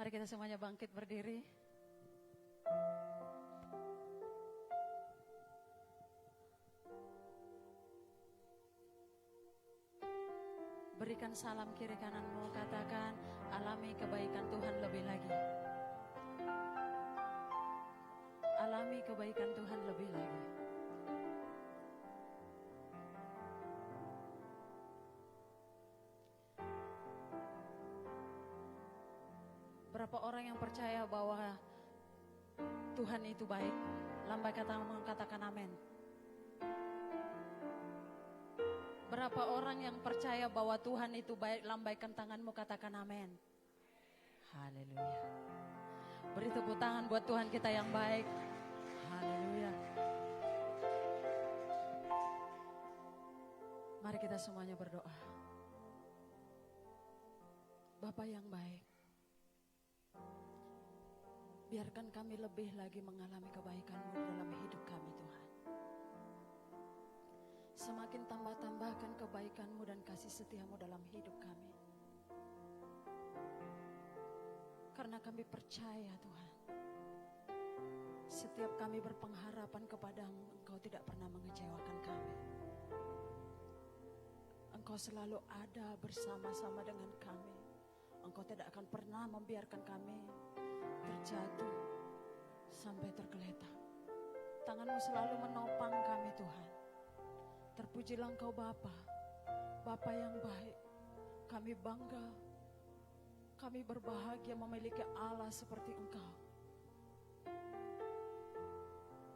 Mari kita semuanya bangkit berdiri. Berikan salam kiri kananmu, katakan alami kebaikan Tuhan lebih lagi. Alami kebaikan Tuhan lebih lagi. Berapa orang yang percaya bahwa Tuhan itu baik? Lambai katakan amin. Berapa orang yang percaya bahwa Tuhan itu baik? Lambaikan tanganmu, katakan amin. Haleluya. Beri tepuk tangan buat Tuhan kita yang baik. Haleluya. Mari kita semuanya berdoa. Bapa yang baik, biarkan kami lebih lagi mengalami kebaikan-Mu dalam hidup kami, Tuhan. Semakin tambah-tambahkan kebaikan-Mu dan kasih setia-Mu dalam hidup kami. Karena kami percaya, Tuhan, setiap kami berpengharapan kepadamu, Engkau tidak pernah mengecewakan kami. Engkau selalu ada bersama-sama dengan kami. Engkau tidak akan pernah membiarkan kami terjatuh sampai tergeletak. Tangan-Mu selalu menopang kami, Tuhan. Terpujilah Engkau Bapa, Bapa yang baik. Kami bangga, kami berbahagia memiliki Allah seperti Engkau.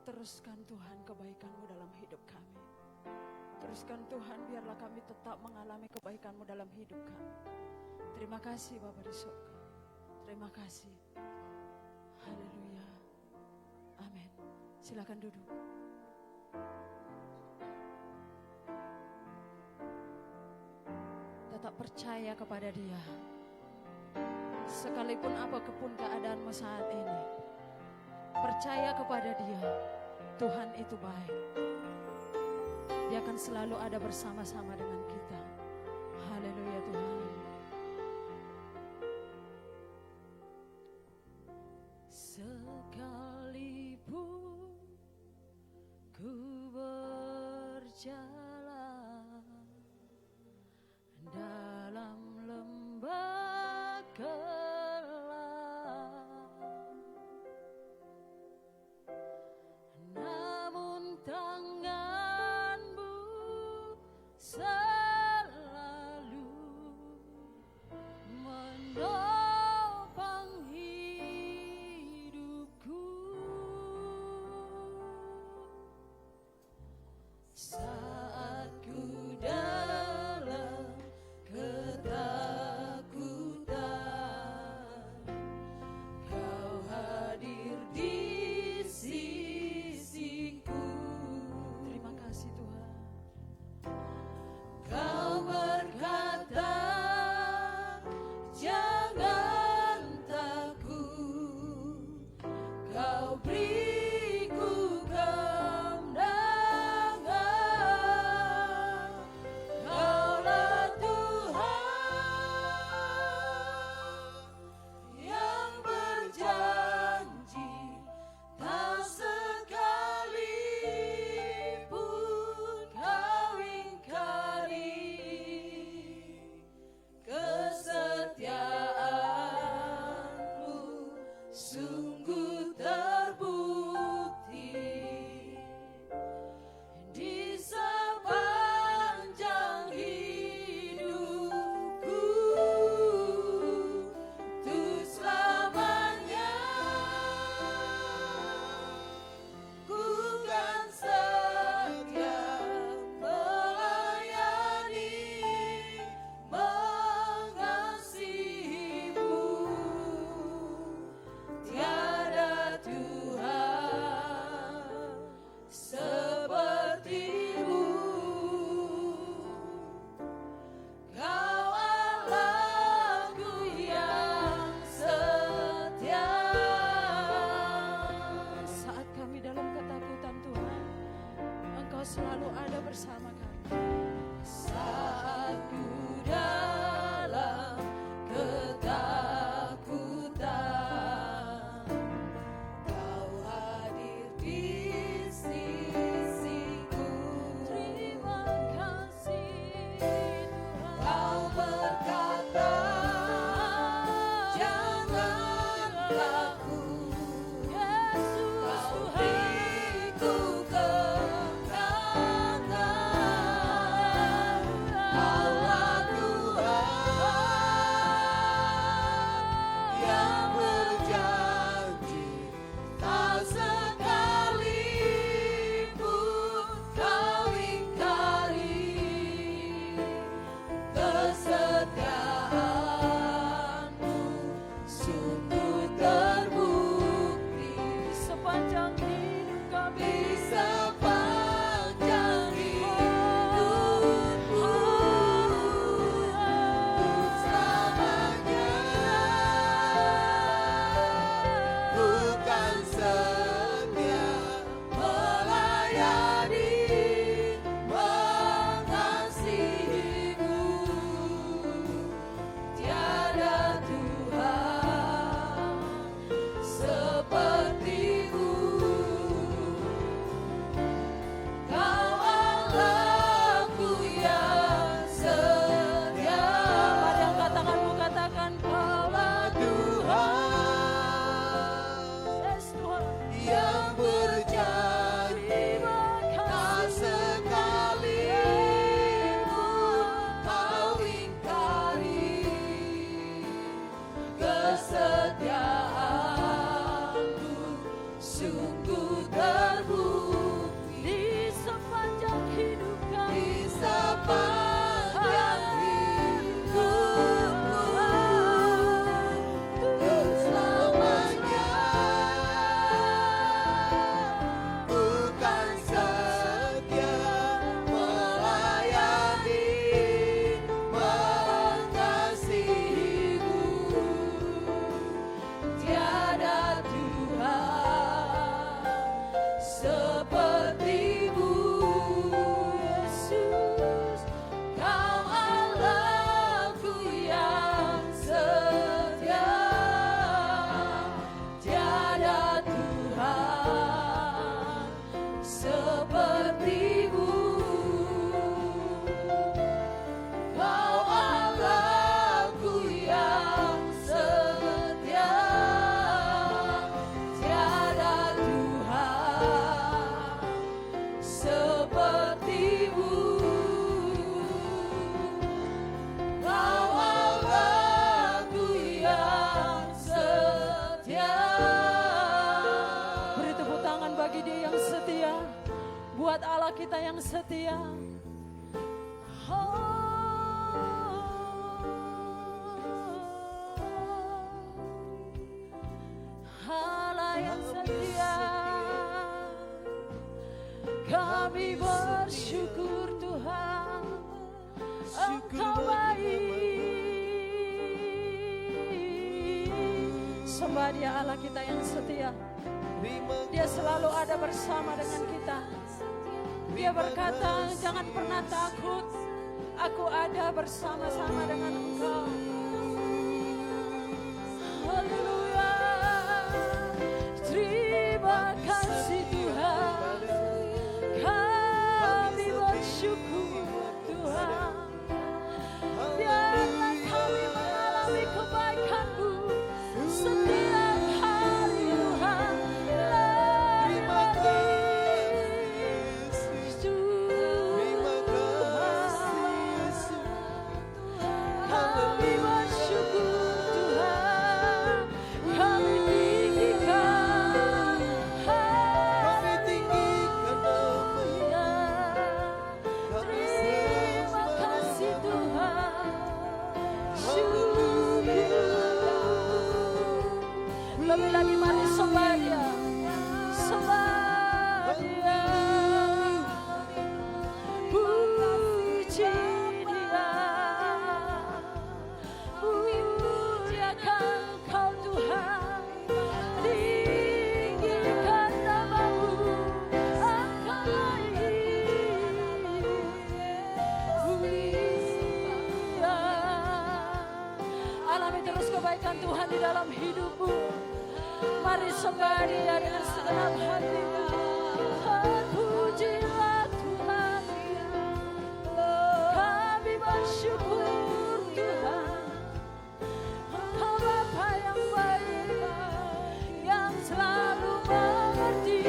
Teruskan Tuhan kebaikan-Mu dalam hidup kami. Teruskan Tuhan, biarlah kami tetap mengalami kebaikan-Mu dalam hidup kami. Terima kasih Bapa di surga. Terima kasih. Haleluya. Amin. Silakan duduk. Tetap percaya kepada Dia. Sekalipun apapun keadaanmu saat ini, percaya kepada Dia. Tuhan itu baik. Dia akan selalu ada bersama-sama dengan kita. Haleluya Tuhan. Sekalipun ku berjalan dalam lembah gelap, namun tangan-Mu selalu menopang hidupku. kesetiaanmu sungguh terbukti di sepanjang hidup kami, di sepanjang hidupku, untuk selamanya. Bukan setia melayani, mengasihimu, tiada Tuhan sepertimu, Yesus. Kau Allahku yang setia, tiada Tuhan sepertimu. Kau Allahku yang setia, tiada Tuhan sepertimu. Kau Allahku yang setia. Beri tepuk tangan bagi Dia yang setia, buat Allah kita yang setia. Allah yang setia, kami bersyukur Tuhan, Engkau baik. Sembah Dia Allah kita yang setia. Dia selalu ada bersama dengan kita. Dia berkata, jangan pernah takut, aku ada bersama-sama dengan engkau. Haleluya. Terima kasih Tuhan, kami bersyukur Tuhan. Biarlah kami mengalami kebaikan-Mu setiap hari Tuhan. Terima kasih Tuhan, kami bersyukur Tuhan, kami tinggikan nama-Nya. Terima kasih Tuhan, syukur. Lebih lagi mari sembah Dia, sembah Dia, puji Dia, pujiakan Kau Tuhan, tinggikan nama-Mu, Engkau mulia. Alami terus kebaikan Tuhan di dalam hidupmu. Mari sembah Dia dengan segenap hati. Terpujilah Tuhan, kami bersyukur Tuhan. Engkau Bapa yang baik, yang selalu mengerti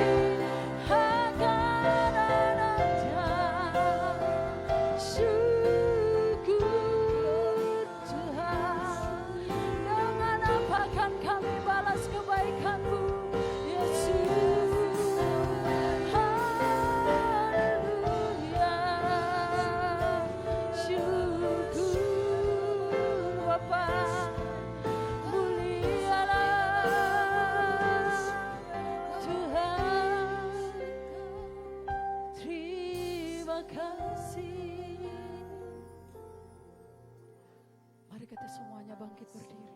akan anak-Nya. Syukur Tuhan, dengan apa akan kami balas kebaikan-Mu, Yesus. Haleluya. Syukur Bapa, mulialah Tuhan. Terima kasih. Mari kita semuanya bangkit berdiri.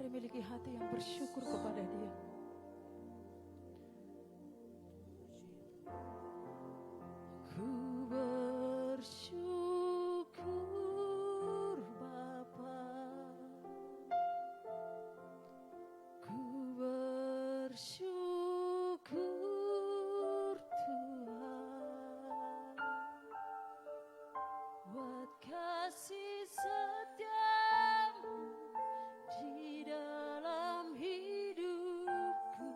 Mari miliki hati yang bersyukur kepada Dia. Ku bersyukur Bapa, ku bersyukur Tuhan, buat kasih setiamu di dalam hidupku.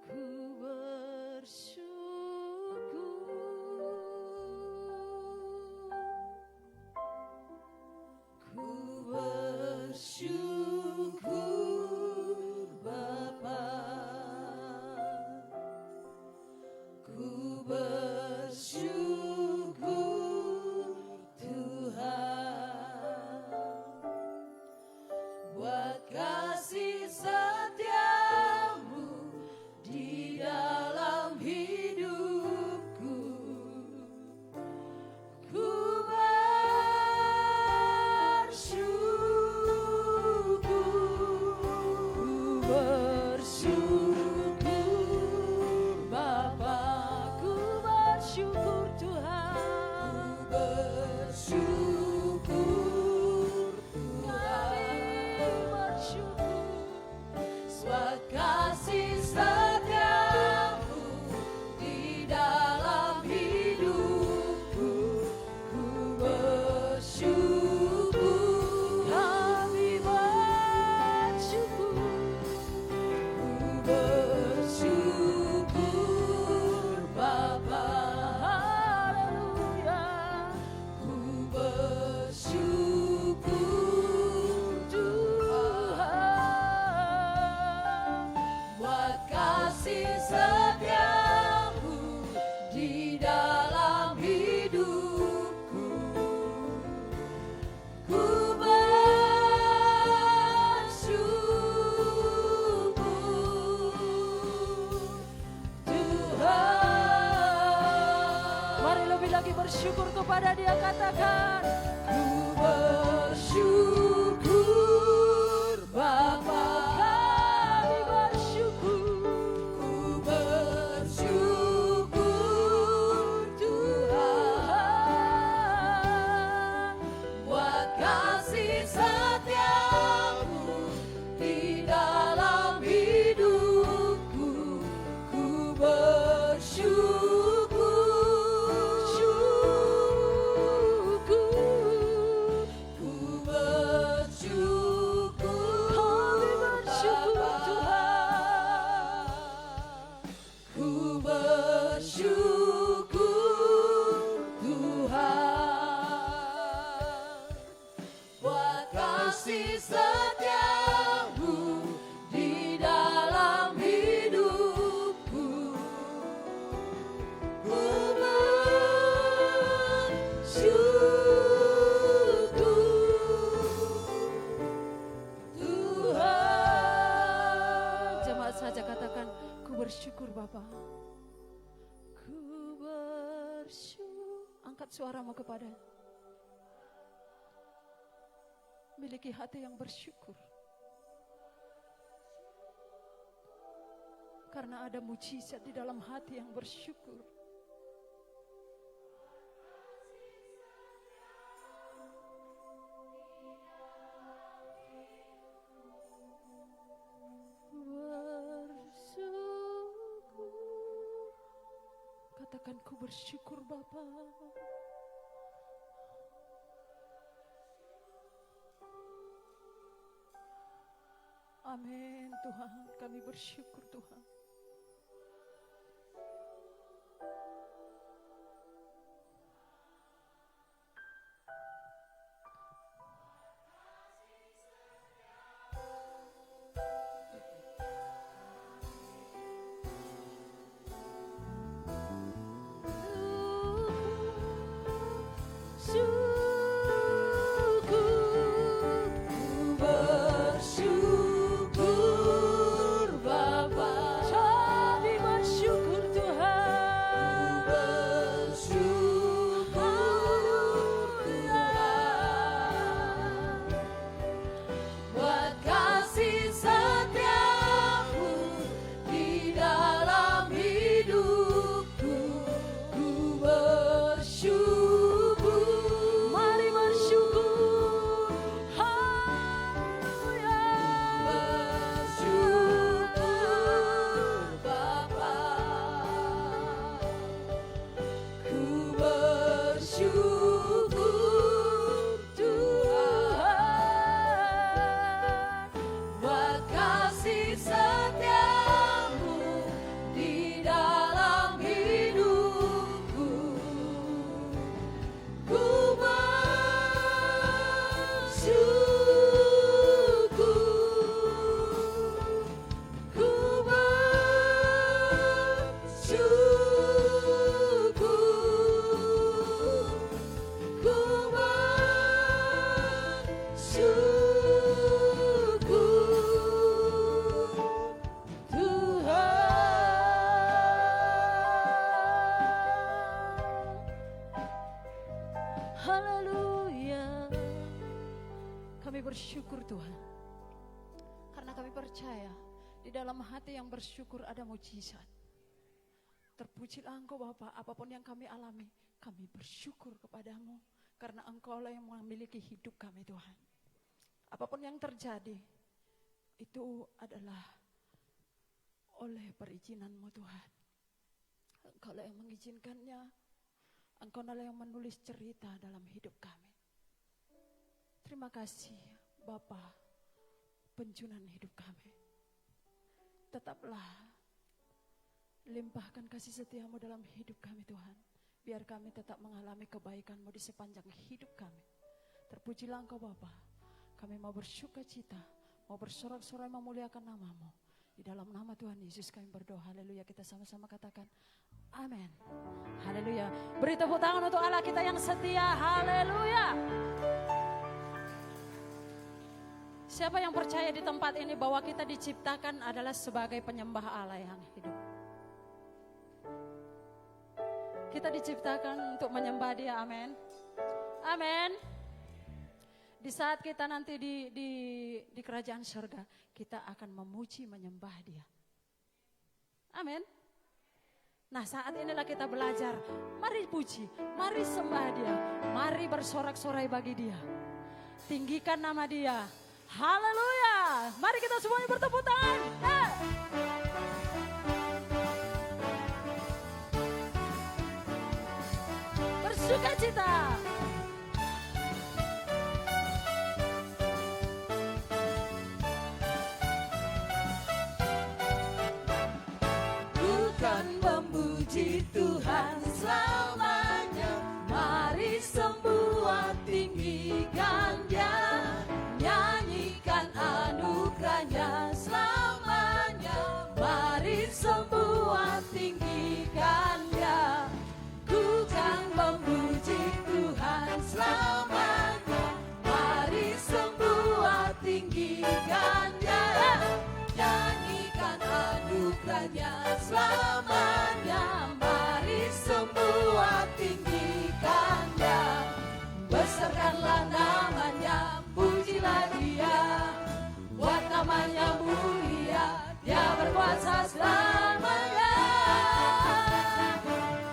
Ku bersyukur. bersyukur Bapa, ku bersyukur Tuhan, ku bersyukur Tuhan, bersyukur sebab kasih setiamu di dalam hidupku, ku bersyukur, kami bersyukur, ku bersyukur Bapa, haleluya, ku bersyukur Tuhan, buat kasih setiamu di dalam hidupku, ku bersyukur Tuhan. Mari lebih lagi bersyukur kepada Dia, katakan ku bersyukur Bapa, kami bersyukur, ku bersyukur Tuhan, buat kasih setiamu di dalam hidupku, ku bersyukur, ku bersyukur, kami bersyukur Tuhan, ku bersyukur Tuhan, buat kasih setiamu di dalam hidupku, ku bersyukur Tuhan. Jemaat saja katakan, ku bersyukur Bapa, ku bersyukur. Angkat suaramu kepada, miliki hati yang bersyukur, karena ada mujizat di dalam hati yang bersyukur. Bersyukur, katakan ku bersyukur Bapa. Amin Tuhan, kami bersyukur Tuhan. Bersyukur Bapa, kami bersyukur Tuhan, bersyukur Tuhan, buat kasih setiamu di dalam hidupku, ku bersyukur. Mari bersyukur, haleluya, bersyukur Bapa, ku bersyukur Tuhan, buat kasih setiamu di dalam hidupku, ku bersyukur, ku bersyukur, ku bersyukur Tuhan. Haleluya. Kami bersyukur Tuhan, karena kami percaya Di dalam hati yang bersyukur ada mujizat. Terpujilah Engkau Bapa, apapun yang kami alami, kami bersyukur kepadamu. Karena Engkau lah yang memiliki hidup kami Tuhan. Apapun yang terjadi, itu adalah oleh perizinan-Mu Tuhan. Engkau lah yang mengizinkannya, Engkau lah yang menulis cerita dalam hidup kami. Terima kasih Bapa, penjunan hidup kami. Tetaplah limpahkan kasih setia-Mu dalam hidup kami Tuhan. Biar kami tetap mengalami kebaikan-Mu di sepanjang hidup kami. Terpujilah Engkau Bapa. Kami mau bersukacita, mau bersorak-sorai memuliakan nama-Mu. Di dalam nama Tuhan Yesus kami berdoa. Haleluya. Kita sama-sama katakan amin. Haleluya. Beri tepuk tangan untuk Allah kita yang setia. Haleluya. Siapa yang percaya di tempat ini bahwa kita diciptakan adalah sebagai penyembah Allah yang hidup? Kita diciptakan untuk menyembah Dia, amin. Amin. Di saat kita nanti di kerajaan surga, kita akan memuji menyembah Dia. Amin. Nah, saat inilah kita belajar. Mari puji, mari sembah Dia, mari bersorak-sorai bagi Dia. Tinggikan nama Dia. Haleluya. Mari kita semuanya bertepuk tangan. Bersukacita. Bukan memuji Tuhan selamanya. Mari semua tinggikan Dia. Nyanyikan anugerahnya selamanya. Mari semua tinggikan Dia. Ku kan memuji Tuhan selamanya. Mari semua tinggikan Dia. Nyanyikan anugerahnya selamanya. Mari semua tinggikan Dia. Besarkanlah namanya, pujilah Dia. Buat namanya mulia, Dia berkuasa selamanya.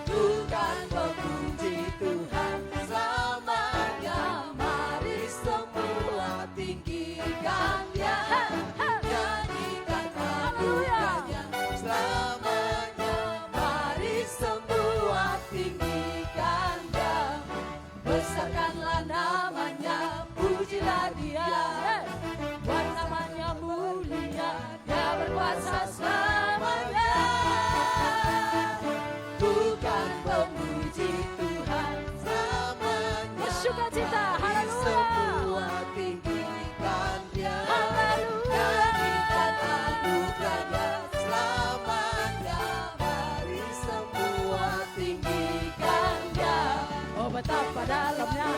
Bukan memuji Tuhan selamanya. Mari semua tinggikan Dia. Nyanyikan anugerahnya selamanya. Mari semua tinggikan Dia. Besarkanlah namanya, pujilah Dia. Buat namanya mulia, Dia berkuasa selamanya. Bukan pemuji Tuhan selamanya. Bersukacita, haleluya. Semua tinggikan Dia. Haleluya. Nyanyikan anugerahnya selamanya. Mari semua tinggikan Dia. Oh, betapa dalamnya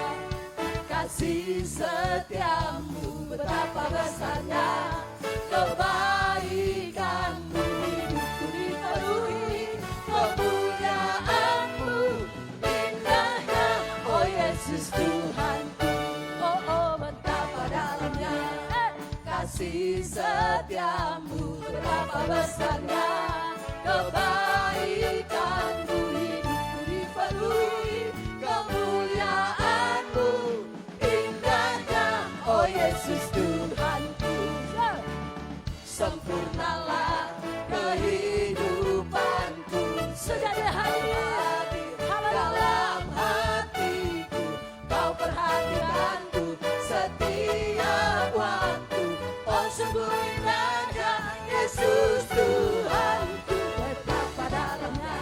kasih setiamu, betapa besarnya kebaikanmu. Hidupku dipenuhi kemuliaanmu, indahnya oh Yesus Tuhanku. Oh, oh, betapa dalamnya kasih setiamu, betapa besarnya kebaikanmu. Hidupku dipenuhi kemuliaanmu, indahnya oh Yesus Tuhanku. Sempurnalah kehidupanku, sudah Dia hadir dalam hatiku. Kau perhatikanku setiap waktu. Oh sungguh indahnya Yesus Tuhanku. Betapa dalamnya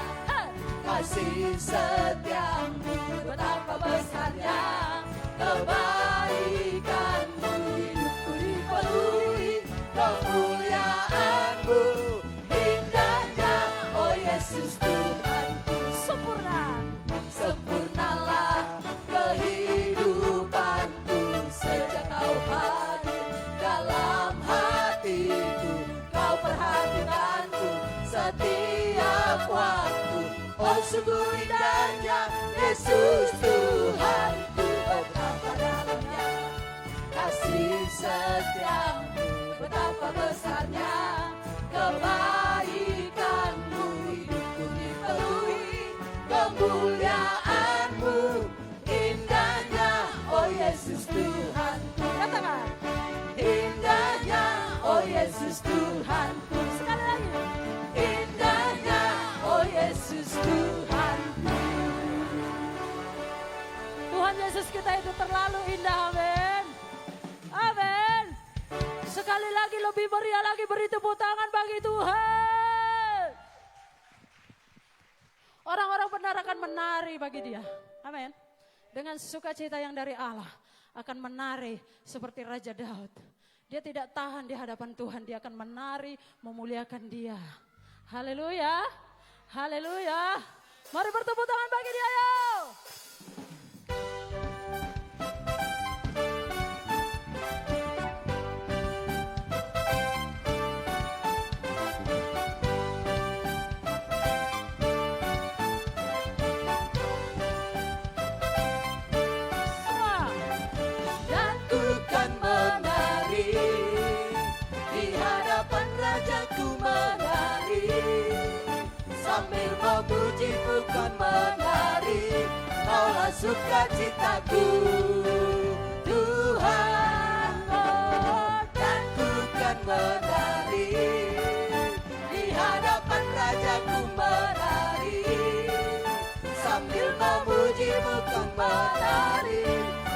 kasih setiamu, betapa besarnya kebaikanmu. Hidupku dipenuhi kemuliaanmu, indahnya oh Yesus Tuhanku. Sempurna, sempurnalah kehidupanku. Sejak Kau hadir dalam hatiku, Kau perhatikanku setiap waktu. Oh sungguh indahnya Yesus Tuhanku. Betapa dalamnya kasih setiamu, betapa besarnya Yesus Tuhanku. Katakan, indahnya, oh Yesus Tuhanku. Sekali lagi, indahnya, oh Yesus Tuhanku. Tuhan Yesus kita itu terlalu indah, amin. Amin. Sekali lagi lebih meriah lagi, beri tepuk tangan bagi Tuhan. Orang-orang benar akan menari bagi Dia. Amin. Dengan sukacita yang dari Allah akan menari seperti Raja Daud. Dia tidak tahan di hadapan Tuhan, dia akan menari memuliakan Dia. Haleluya. Haleluya. Mari bertepuk tangan bagi Dia, yuk. Sambil memuji bukan menari, Kaulah sukacitaku, Tuhan. Oh, dan ku kan menari di hadapan Rajaku menari, sambil memuji bukan menari,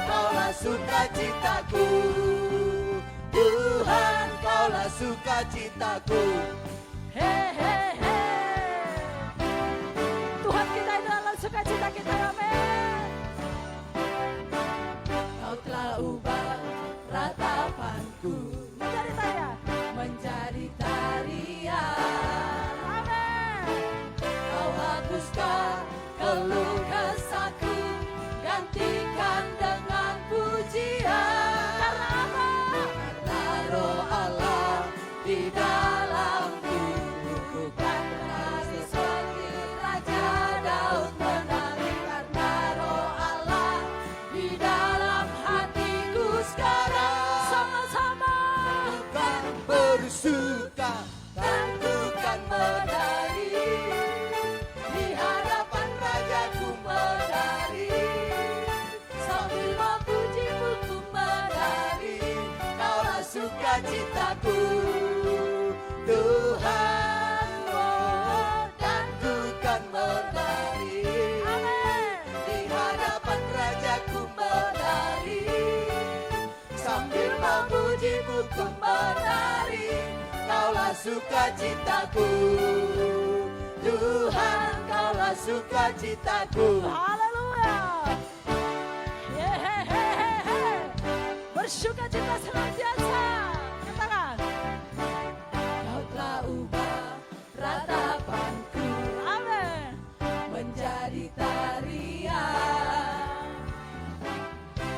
Kaulah sukacitaku, Tuhan. Kaulah sukacitaku. Hey, hey, hey. Tuhan kita itu adalah sukacita kita, amin. Kau telah ubah ratapanku Menjadi tarian, menjadi tarian. amin. Kau hapuskan keluh kesahku, gantikan dengan pujian. Karena apa? Karena Roh Allah di dalamku, bukan menari seperti Raja Daud menari. Karena Roh Allah di dalam hatiku sekarang, Sama-sama bukan bersuka dan bukan menari di hadapan Rajaku menari, sambil memuji buku menari. Kaulah sukacitaku, Tuhan. Oh, dan ku kan menari di hadapan Rajaku menari, sambil memuji buku menari. Kaulah sukacitaku, Tuhan. Kaulah sukacitaku. haleluya. Yehehehe. Bersukacita senantiasa. Katakan, Kau telah ubah ratapanku amin. menjadi tarian.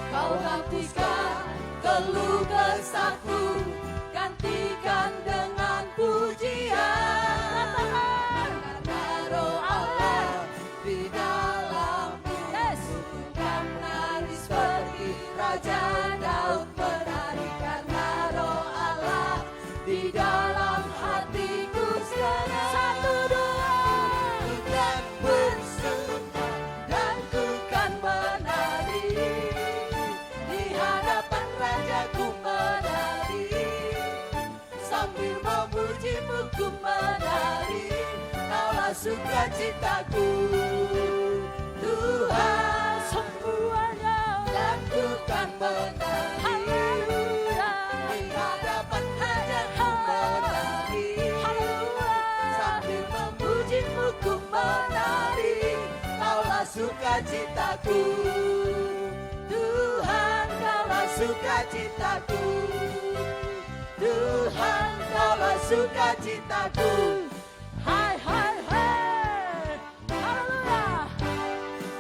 Kau hapuskan keluh kesahku, gantikan dengan pujian. Karena Roh Allah di dalamku, bukan menari seperti Raja Daud menari. Karena Roh Allah di dalam hatiku sekarang. Satu, dua. Ku kan bersuka dan ku kan menari di hadapan Rajaku menari, sambil memuji buku menari. Kaulah sukacitaku, Tuhan. Semuanya. Dan ku kan menari Haleluya. di hadapan Rajaku menari, Haleluya. sambil memuji buku menari. Kaulah sukacitaku, Tuhan. Kaulah sukacitaku, Tuhan. Kaulah sukacitaku. Hai, hai, hai. Haleluya.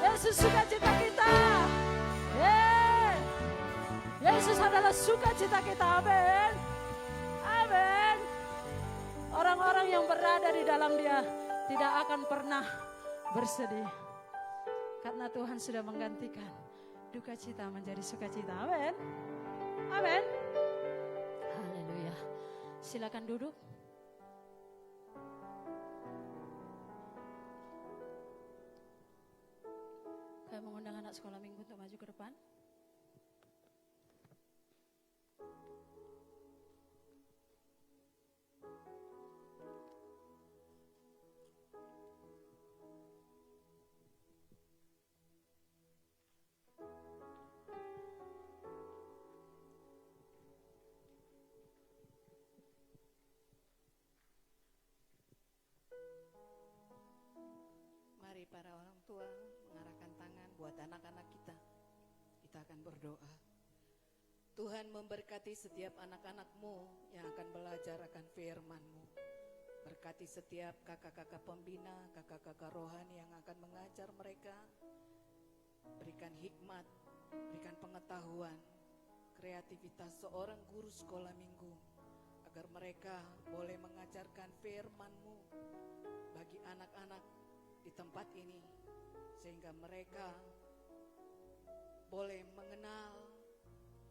Yesus sukacita kita. Yesus adalah sukacita kita, amin. Amin. Orang-orang yang berada di dalam Dia tidak akan pernah bersedih. Karena Tuhan sudah menggantikan duka cita menjadi sukacita, amin. Amin. Haleluya. Silakan duduk. Kami mengundang anak sekolah minggu untuk maju ke depan. Mari para orang tua mengarahkan tangan buat anak-anak kita. Kita akan berdoa. Tuhan memberkati setiap anak-anak-Mu yang akan belajar akan firman-Mu. Berkati setiap kakak-kakak pembina, kakak-kakak rohani yang akan mengajar mereka. Berikan hikmat, berikan pengetahuan, kreativitas seorang guru sekolah minggu, agar mereka boleh mengajarkan firman-Mu bagi anak-anak di tempat ini, sehingga mereka boleh mengenal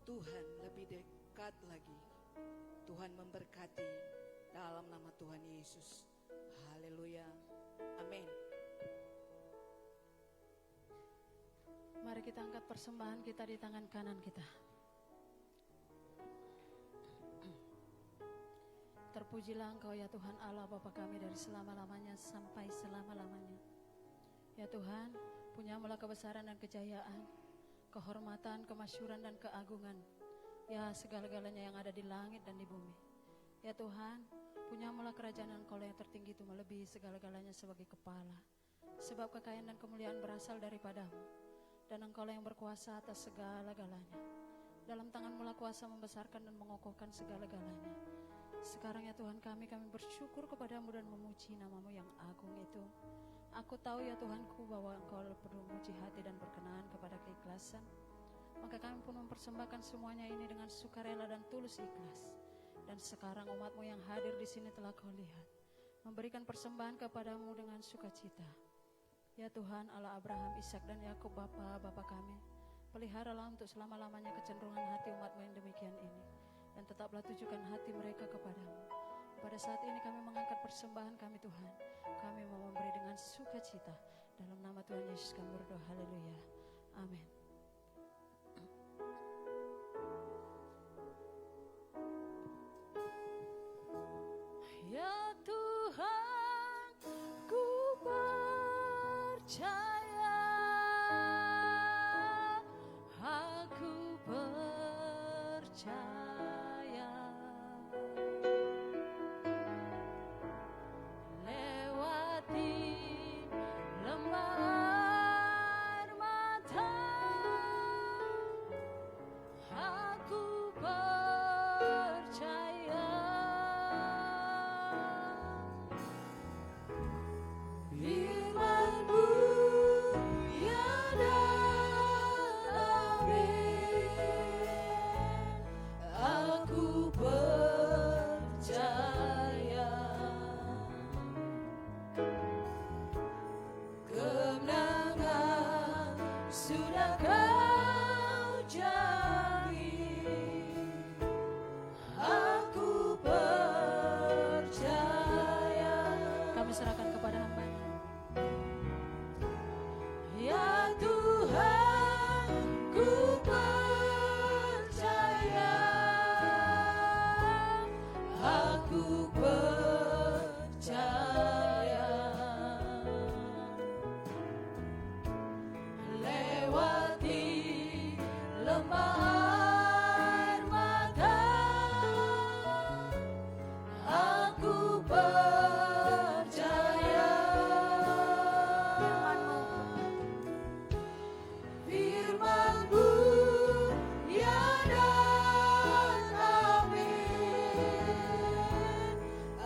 Tuhan lebih dekat lagi. Tuhan memberkati dalam nama Tuhan Yesus. Haleluya. Amin. Mari kita angkat persembahan kita di tangan kanan kita. Terpujilah Engkau ya Tuhan Allah Bapa kami dari selama-lamanya sampai selama-lamanya. Ya Tuhan, punyamu kebesaran dan kejayaan, kehormatan, kemasyuran dan keagungan. Ya segala-galanya yang ada di langit dan di bumi. Ya Tuhan, punyamu kerajaan Engkau yang tertinggi itu melebihi segala-galanya sebagai kepala. Sebab kekayaan dan kemuliaan berasal daripada-Mu. Dan Engkau yang berkuasa atas segala-galanya. Dalam tangan-Mu kuasa membesarkan dan mengokohkan segala-galanya. Sekarang ya Tuhan kami bersyukur kepadamu dan memuji namamu yang agung itu. Aku tahu ya Tuhanku bahwa Engkau perlu memuji hati dan berkenan kepada keikhlasan. Maka kami pun mempersembahkan semuanya ini dengan sukarela dan tulus ikhlas. Dan sekarang umatmu yang hadir di sini telah Kau lihat. Memberikan persembahan kepadamu dengan sukacita. Ya Tuhan Allah Abraham, Ishak dan Yakub Bapa kami. Peliharalah untuk selama-lamanya kecenderungan hati umatmu yang demikian ini. Dan tetaplah tujukan hati mereka kepadamu. Pada saat ini kami mengangkat persembahan kami Tuhan. Kami mau memberi dengan sukacita. Dalam nama Tuhan Yesus kami berdoa. Haleluya. Amin. Ya Tuhan, ku percaya, aku percaya. Lewati lembah air mata, aku percaya. Firman-Mu ya dan amin, aku percaya. Kemenangan sudah Kau jamin, aku percaya. Kami serahkan kepada Hamba-Nya. Ya Tuhan, ku percaya, aku percaya. Lewati lembah air mata, aku percaya. Firman-Mu ya dan amin,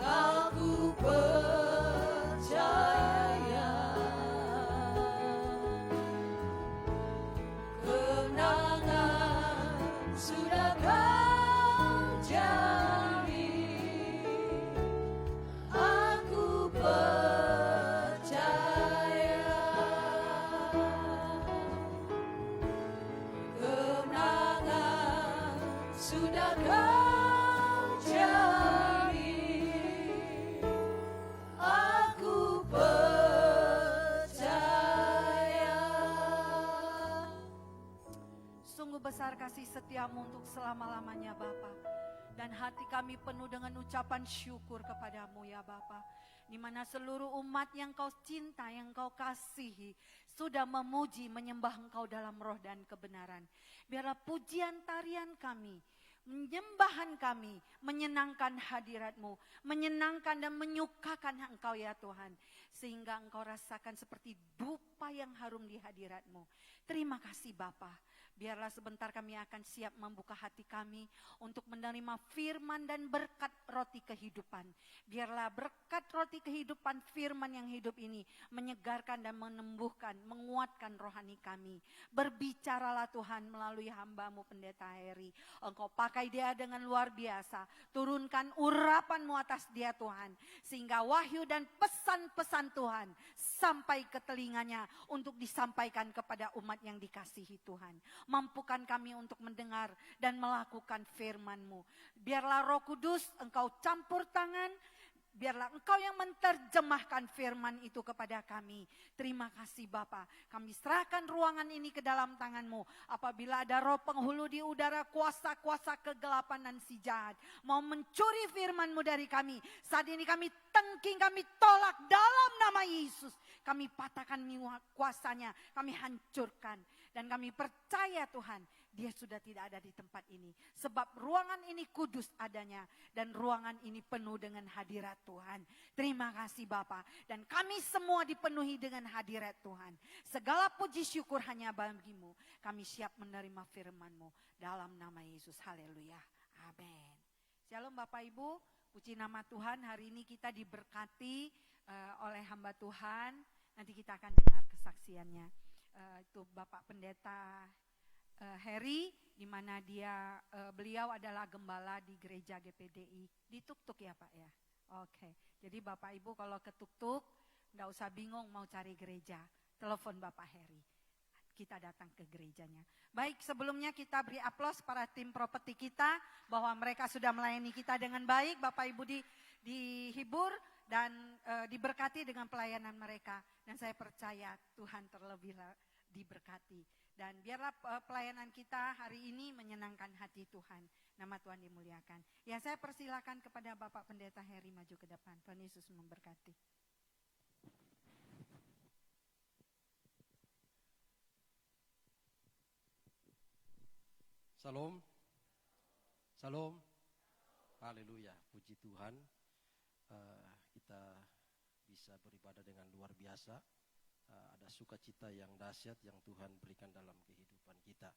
aku percaya. Kemenangan sudah Kau jamin, aku percaya. Kemenangan sudah Kau jamin, aku percaya. Sungguh besar kasih setiamu untuk selama-lamanya Bapa. Dan hati kami penuh dengan ucapan syukur kepadamu ya Bapa. Di mana seluruh umat yang Kau cinta, yang Kau kasihi, sudah memuji, menyembah Engkau dalam roh dan kebenaran. Biarlah pujian tarian kami, menyembahan kami, menyenangkan hadirat-Mu, menyenangkan dan menyukakan Engkau ya Tuhan. sehingga engkau rasakan seperti dupa yang harum di hadirat-Mu. Terima kasih Bapa. Biarlah sebentar kami akan siap membuka hati kami untuk menerima firman dan berkat roti kehidupan. Biarlah berkat roti kehidupan firman yang hidup ini menyegarkan dan menumbuhkan, menguatkan rohani kami. Berbicaralah Tuhan melalui hamba-Mu Pendeta Heri. Engkau pakai dia dengan luar biasa. Turunkan urapan-Mu atas dia Tuhan. Sehingga wahyu dan pesan-pesan Tuhan sampai ke telinganya untuk disampaikan kepada umat yang dikasihi Tuhan. Mampukan kami untuk mendengar dan melakukan firman-Mu. Biarlah Roh Kudus Engkau campur tangan. Biarlah Engkau yang menerjemahkan firman itu kepada kami. Terima kasih Bapa. Kami serahkan ruangan ini ke dalam tangan-Mu. Apabila ada roh penghulu di udara, kuasa-kuasa kegelapan dan si jahat mau mencuri firman-Mu dari kami, saat ini kami tengking, kami tolak dalam nama Yesus. Kami patahkan kuasanya, kami hancurkan. Dan kami percaya Tuhan, dia sudah tidak ada di tempat ini. Sebab ruangan ini kudus adanya. Dan ruangan ini penuh dengan hadirat Tuhan. Terima kasih Bapa. Dan kami semua dipenuhi dengan hadirat Tuhan. Segala puji syukur hanya bagi-Mu. Kami siap menerima firman-Mu. Dalam nama Yesus. Haleluya. Amin. Shalom Bapak Ibu. Puji nama Tuhan. Hari ini kita diberkati oleh hamba Tuhan. Nanti kita akan dengar kesaksiannya. Itu Bapak Pendeta Heri, di mana beliau adalah gembala di gereja GPDI di Tuk-Tuk ya Pak ya. Oke, jadi Bapak Ibu kalau ke Tuk-Tuk nggak usah bingung mau cari gereja, telepon Bapak Heri, kita datang ke gerejanya. Baik, sebelumnya kita beri aplaus para tim properti kita bahwa mereka sudah melayani kita dengan baik. Bapak Ibu dihibur dan diberkati dengan pelayanan mereka. Dan saya percaya Tuhan terlebih diberkati. Dan biarlah pelayanan kita hari ini menyenangkan hati Tuhan. Nama Tuhan dimuliakan. Ya, saya persilakan kepada Bapak Pendeta Heri maju ke depan. Tuhan Yesus memberkati. Salam. Salam. Haleluya. Puji Tuhan. Kita bisa beribadah dengan luar biasa. Ada sukacita yang dahsyat yang Tuhan berikan dalam kehidupan kita.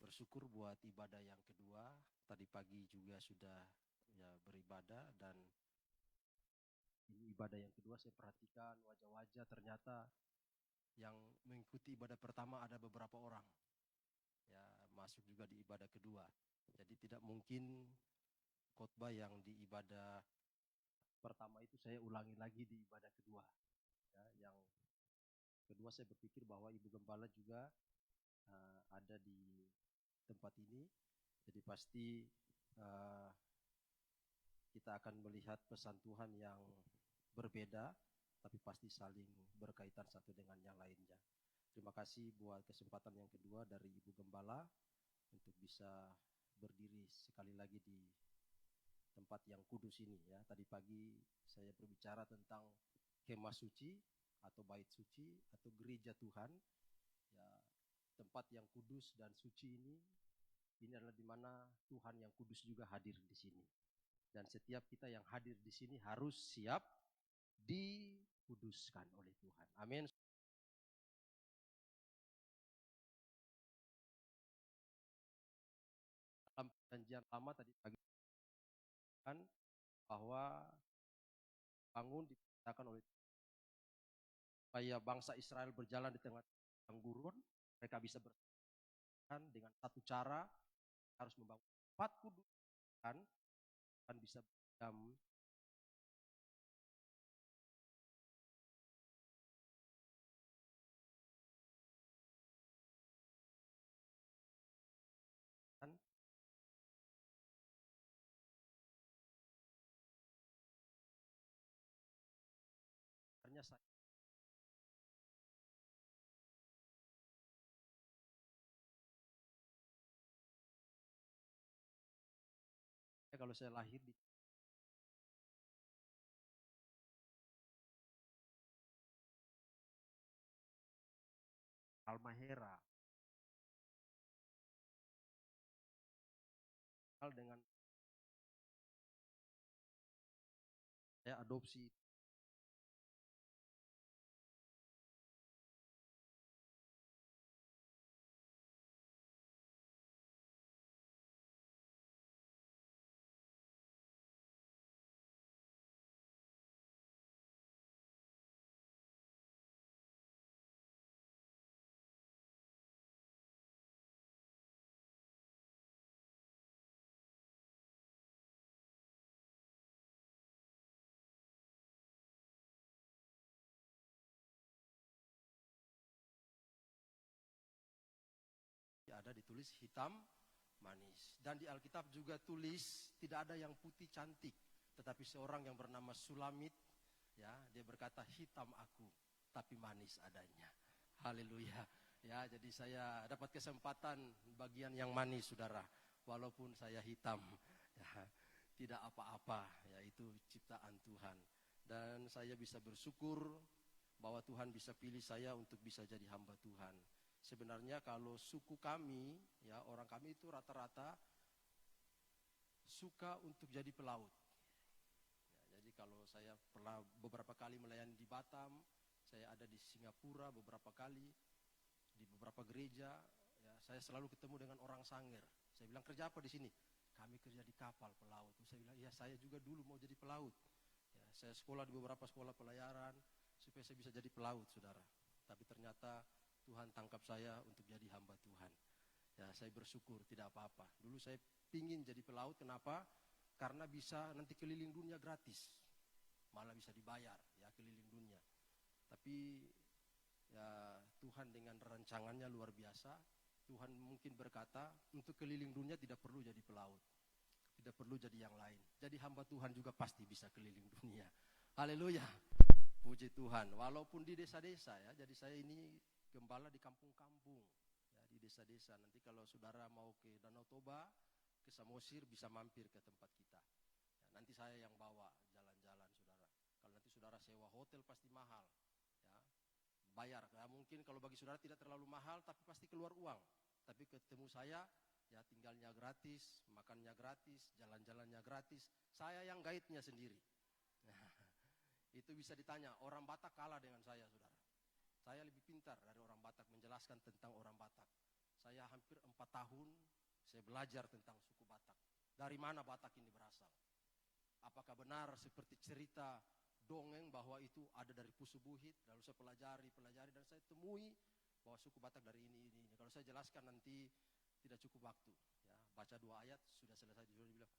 Bersyukur buat ibadah yang kedua. Tadi pagi juga sudah beribadah, dan ini ibadah yang kedua. Saya perhatikan wajah-wajah, ternyata yang mengikuti ibadah pertama ada beberapa orang ya masuk juga di ibadah kedua. Jadi tidak mungkin khotbah yang di ibadah pertama itu saya ulangi lagi di ibadah kedua. Ya, yang kedua saya berpikir bahwa Ibu Gembala juga ada di tempat ini, jadi pasti kita akan melihat pesan Tuhan yang berbeda, tapi pasti saling berkaitan satu dengan yang lainnya. Terima kasih buat kesempatan yang kedua dari Ibu Gembala untuk bisa berdiri sekali lagi di tempat yang kudus ini ya. Tadi pagi saya berbicara tentang kemah suci atau bait suci atau gereja Tuhan ya, tempat yang kudus dan suci ini adalah di mana Tuhan yang kudus juga hadir di sini. Dan setiap kita yang hadir di sini harus siap dikuduskan oleh Tuhan. Amin. Dalam perjanjian lama tadi pagi kan bahwa bangun diperintahkan oleh supaya bangsa Israel berjalan di tengah padang gurun, mereka bisa bertahan dengan satu cara, harus membangun tempat kudus kan bisa berdiam kan. Akhirnya kalau saya lahir di Halmahera dengan saya adopsi ditulis hitam manis. Dan di Alkitab juga tulis tidak ada yang putih cantik, tetapi seorang yang bernama Sulamit, ya, dia berkata hitam aku tapi manis adanya. Haleluya. Ya, jadi saya dapat kesempatan bagian yang manis, saudara. Walaupun saya hitam, ya, tidak apa-apa, ya, itu ciptaan Tuhan. Dan saya bisa bersyukur bahwa Tuhan bisa pilih saya untuk bisa jadi hamba Tuhan. Sebenarnya kalau suku kami, ya, orang kami itu rata-rata suka untuk jadi pelaut. Ya, jadi kalau saya pernah beberapa kali melayani di Batam, saya ada di Singapura beberapa kali, di beberapa gereja, ya, saya selalu ketemu dengan orang Sangir. Saya bilang, kerja apa di sini? Kami kerja di kapal pelaut. Saya bilang, ya saya juga dulu mau jadi pelaut. Ya, saya sekolah di beberapa sekolah pelayaran supaya saya bisa jadi pelaut, saudara. Tapi ternyata Tuhan tangkap saya untuk jadi hamba Tuhan. Ya, saya bersyukur, tidak apa-apa. Dulu saya pingin jadi pelaut, kenapa? Karena bisa nanti keliling dunia gratis. Malah bisa dibayar, ya, keliling dunia. Tapi ya Tuhan dengan rancangannya luar biasa. Tuhan mungkin berkata, untuk keliling dunia tidak perlu jadi pelaut, tidak perlu jadi yang lain. Jadi hamba Tuhan juga pasti bisa keliling dunia. Haleluya. Puji Tuhan. Walaupun di desa-desa, ya. Jadi saya ini gembala di kampung-kampung, ya, di desa-desa. Nanti kalau saudara mau ke Danau Toba, ke Samosir, bisa mampir ke tempat kita. Ya, nanti saya yang bawa jalan-jalan, saudara. Kalau nanti saudara sewa hotel pasti mahal, ya, bayar. Ya, mungkin kalau bagi saudara tidak terlalu mahal, tapi pasti keluar uang. Tapi ketemu saya, ya, tinggalnya gratis, makannya gratis, jalan-jalannya gratis. Saya yang guide-nya sendiri. Itu bisa ditanya, orang Batak kalah dengan saya, saudara. Saya lebih pintar dari orang Batak menjelaskan tentang orang Batak. Saya hampir 4 tahun saya belajar tentang suku Batak. Dari mana Batak ini berasal? Apakah benar seperti cerita dongeng bahwa itu ada dari Pusubuhit? Lalu saya pelajari dan saya temui bahwa suku Batak dari ini. Kalau saya jelaskan nanti tidak cukup waktu. Ya, baca 2 ayat sudah selesai. Sudah dibilang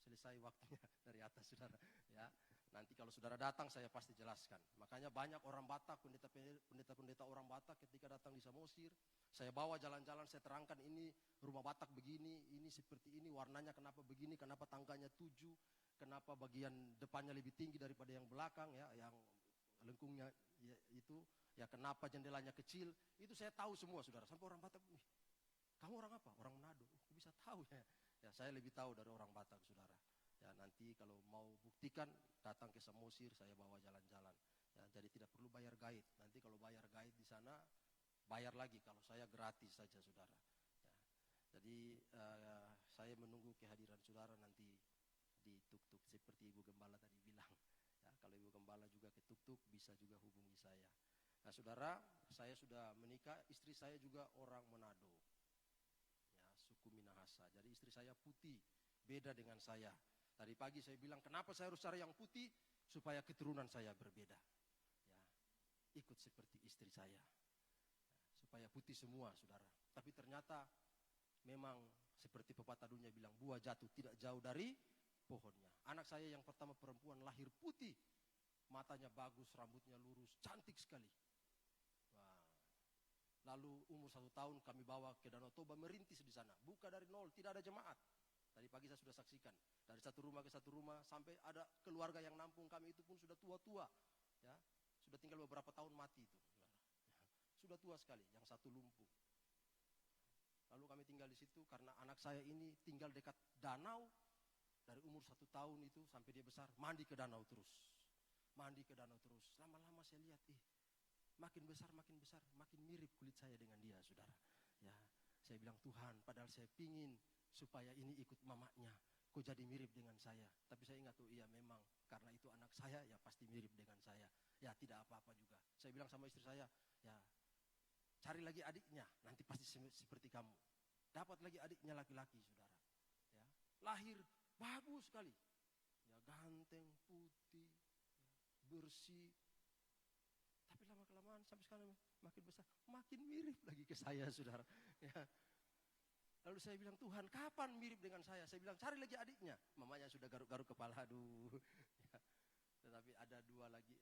selesai waktunya dari atas, saudara. Ya. Nanti kalau saudara datang saya pasti jelaskan. Makanya banyak orang Batak, pendeta-pendeta orang Batak ketika datang di Samosir, saya bawa jalan-jalan, saya terangkan ini rumah Batak begini, ini seperti ini, warnanya kenapa begini, kenapa tangganya 7, kenapa bagian depannya lebih tinggi daripada yang belakang, ya, yang lengkungnya, ya, itu, ya, kenapa jendelanya kecil, itu saya tahu semua, saudara. Sampai orang Batak, kamu orang apa? Orang Manado. Aku bisa tahu, ya. Ya, saya lebih tahu dari orang Batak, saudara. Ya, nanti kalau mau buktikan datang ke Samosir, saya bawa jalan-jalan. Ya, jadi tidak perlu bayar guide. Nanti kalau bayar guide di sana bayar lagi. Kalau saya gratis saja, saudara. Ya, jadi saya menunggu kehadiran saudara nanti di tuk-tuk seperti Ibu Gembala tadi bilang. Ya, kalau Ibu Gembala juga ke tuk-tuk bisa juga hubungi saya. Nah, saudara, saya sudah menikah. Istri saya juga orang Manado. Ya, suku Minahasa. Jadi istri saya putih, beda dengan saya. Tadi pagi saya bilang, kenapa saya harus cari yang putih? Supaya keturunan saya berbeda. Ya, ikut seperti istri saya. Ya, supaya putih semua, saudara. Tapi ternyata memang seperti pepatah dunia bilang, buah jatuh tidak jauh dari pohonnya. Anak saya yang pertama perempuan lahir putih. Matanya bagus, rambutnya lurus, cantik sekali. Wah. Lalu umur 1 tahun kami bawa ke Danau Toba merintis di sana. Buka dari nol, tidak ada jemaat. Tadi pagi saya sudah saksikan, dari satu rumah ke satu rumah, sampai ada keluarga yang nampung kami itu pun sudah tua-tua, ya, sudah tinggal beberapa tahun mati itu, ya, sudah tua sekali, yang satu lumpuh. Lalu kami tinggal di situ karena anak saya ini tinggal dekat danau, dari umur 1 tahun itu sampai dia besar, mandi ke danau terus. Lama-lama saya lihat, makin besar, makin mirip kulit saya dengan dia, saudara. Ya, saya bilang, Tuhan, padahal saya pingin supaya ini ikut mamanya, kok jadi mirip dengan saya. Tapi saya ingat, iya memang, karena itu anak saya, ya pasti mirip dengan saya. Ya tidak apa-apa juga. Saya bilang sama istri saya, ya cari lagi adiknya, nanti pasti seperti kamu. Dapat lagi adiknya laki-laki, saudara. Ya, lahir, bagus sekali. Ya, ganteng, putih, ya, bersih. Tapi lama-kelamaan sampai sekarang makin besar, makin mirip lagi ke saya, saudara. Ya. Lalu saya bilang, Tuhan, kapan mirip dengan saya? Saya bilang, cari lagi adiknya. Mamanya sudah garuk-garuk kepala, aduh. Ya. Tetapi ada 2 lagi,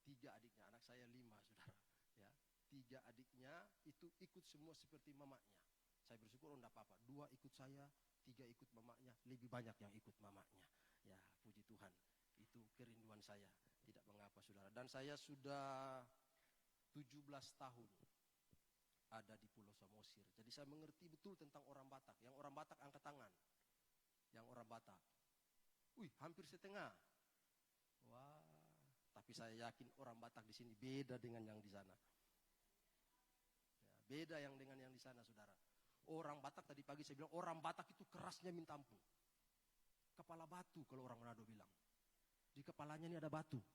3 adiknya. Anak saya 5, saudara. Ya. 3 adiknya itu ikut semua seperti mamanya. Saya bersyukur, oh enggak apa-apa. 2 ikut saya, 3 ikut mamanya, lebih banyak yang ikut mamanya. Ya, puji Tuhan. Itu kerinduan saya. Tidak mengapa, saudara. Dan saya sudah 17 tahun ada di Pulau Samosir. Jadi saya mengerti betul tentang orang Batak. Yang orang Batak angkat tangan. Yang orang Batak. Wih, hampir setengah. Wah, tapi saya yakin orang Batak di sini beda dengan yang di sana. Ya, beda yang dengan yang di sana, saudara. Orang Batak tadi pagi saya bilang, orang Batak itu kerasnya minta ampun. Kepala batu kalau orang Manado bilang. Di kepalanya ini ada batu. Ya.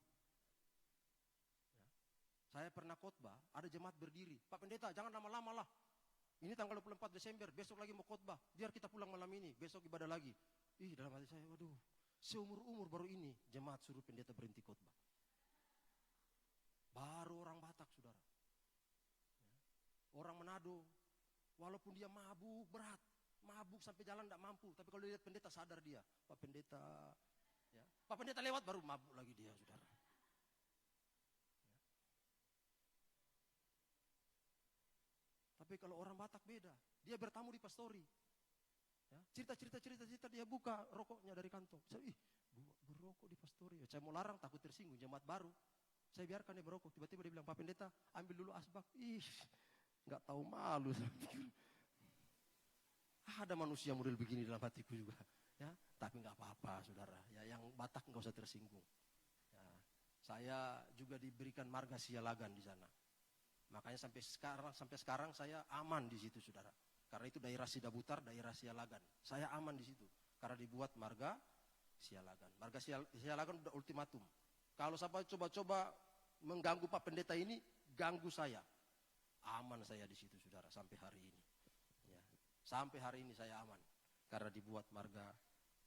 Saya pernah khotbah, ada jemaat berdiri. Pak Pendeta, jangan lama-lama lah. Ini tanggal 24 Desember, besok lagi mau khotbah. Biar kita pulang malam ini, besok ibadah lagi. Ih, dalam hati saya, waduh, seumur-umur baru ini jemaat suruh pendeta berhenti khotbah. Baru orang Batak, saudara. Ya. Orang Manado, walaupun dia mabuk berat, mabuk sampai jalan tidak mampu, tapi kalau lihat pendeta sadar dia, Pak Pendeta, ya. Pak Pendeta lewat baru mabuk lagi dia, saudara. Ya. Tapi kalau orang Batak beda, dia bertamu di pastori, ya. Cerita dia buka rokoknya dari kantong. Saya, berokok di pastori. Saya mau larang takut tersinggung, jemaat baru. Saya biarkan dia berokok. Tiba-tiba dia bilang, Pak Pendeta, ambil dulu asbak. Nggak tahu malu. Ada manusia model begini dalam hatiku juga, ya. Tapi nggak apa-apa, saudara. Ya, yang Batak nggak usah tersinggung. Ya, saya juga diberikan marga Sialagan di sana. Makanya sampai sekarang saya aman di situ, saudara. Karena itu daerah Sidabutar, daerah Sialagan. Saya aman di situ karena dibuat marga Sialagan. Marga Sialagan udah ultimatum. Kalau siapa coba-coba mengganggu Pak Pendeta ini, ganggu saya. Aman saya di situ, saudara, sampai hari ini. Ya. Sampai hari ini saya aman karena dibuat marga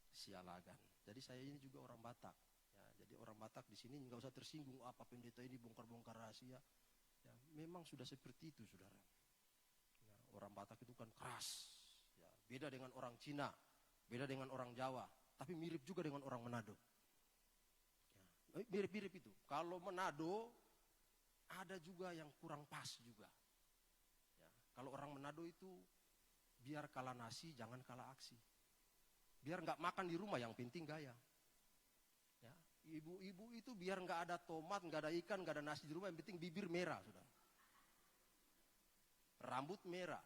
Sialagan. Jadi saya ini juga orang Batak. Ya, jadi orang Batak di sini nggak usah tersinggung, apa pendeta ini bongkar-bongkar rahasia. Ya, memang sudah seperti itu, saudara. Ya, orang Batak itu kan keras. Ya, beda dengan orang Cina, beda dengan orang Jawa, tapi mirip juga dengan orang Manado. Ya, mirip-mirip itu. Kalau Manado ada juga yang kurang pas juga. Ya, kalau orang Manado itu biar kalah nasi, jangan kalah aksi. Biar nggak makan di rumah, yang penting gaya. Ya, ibu-ibu itu biar nggak ada tomat, nggak ada ikan, nggak ada nasi di rumah, yang penting bibir merah, sudah. Rambut merah,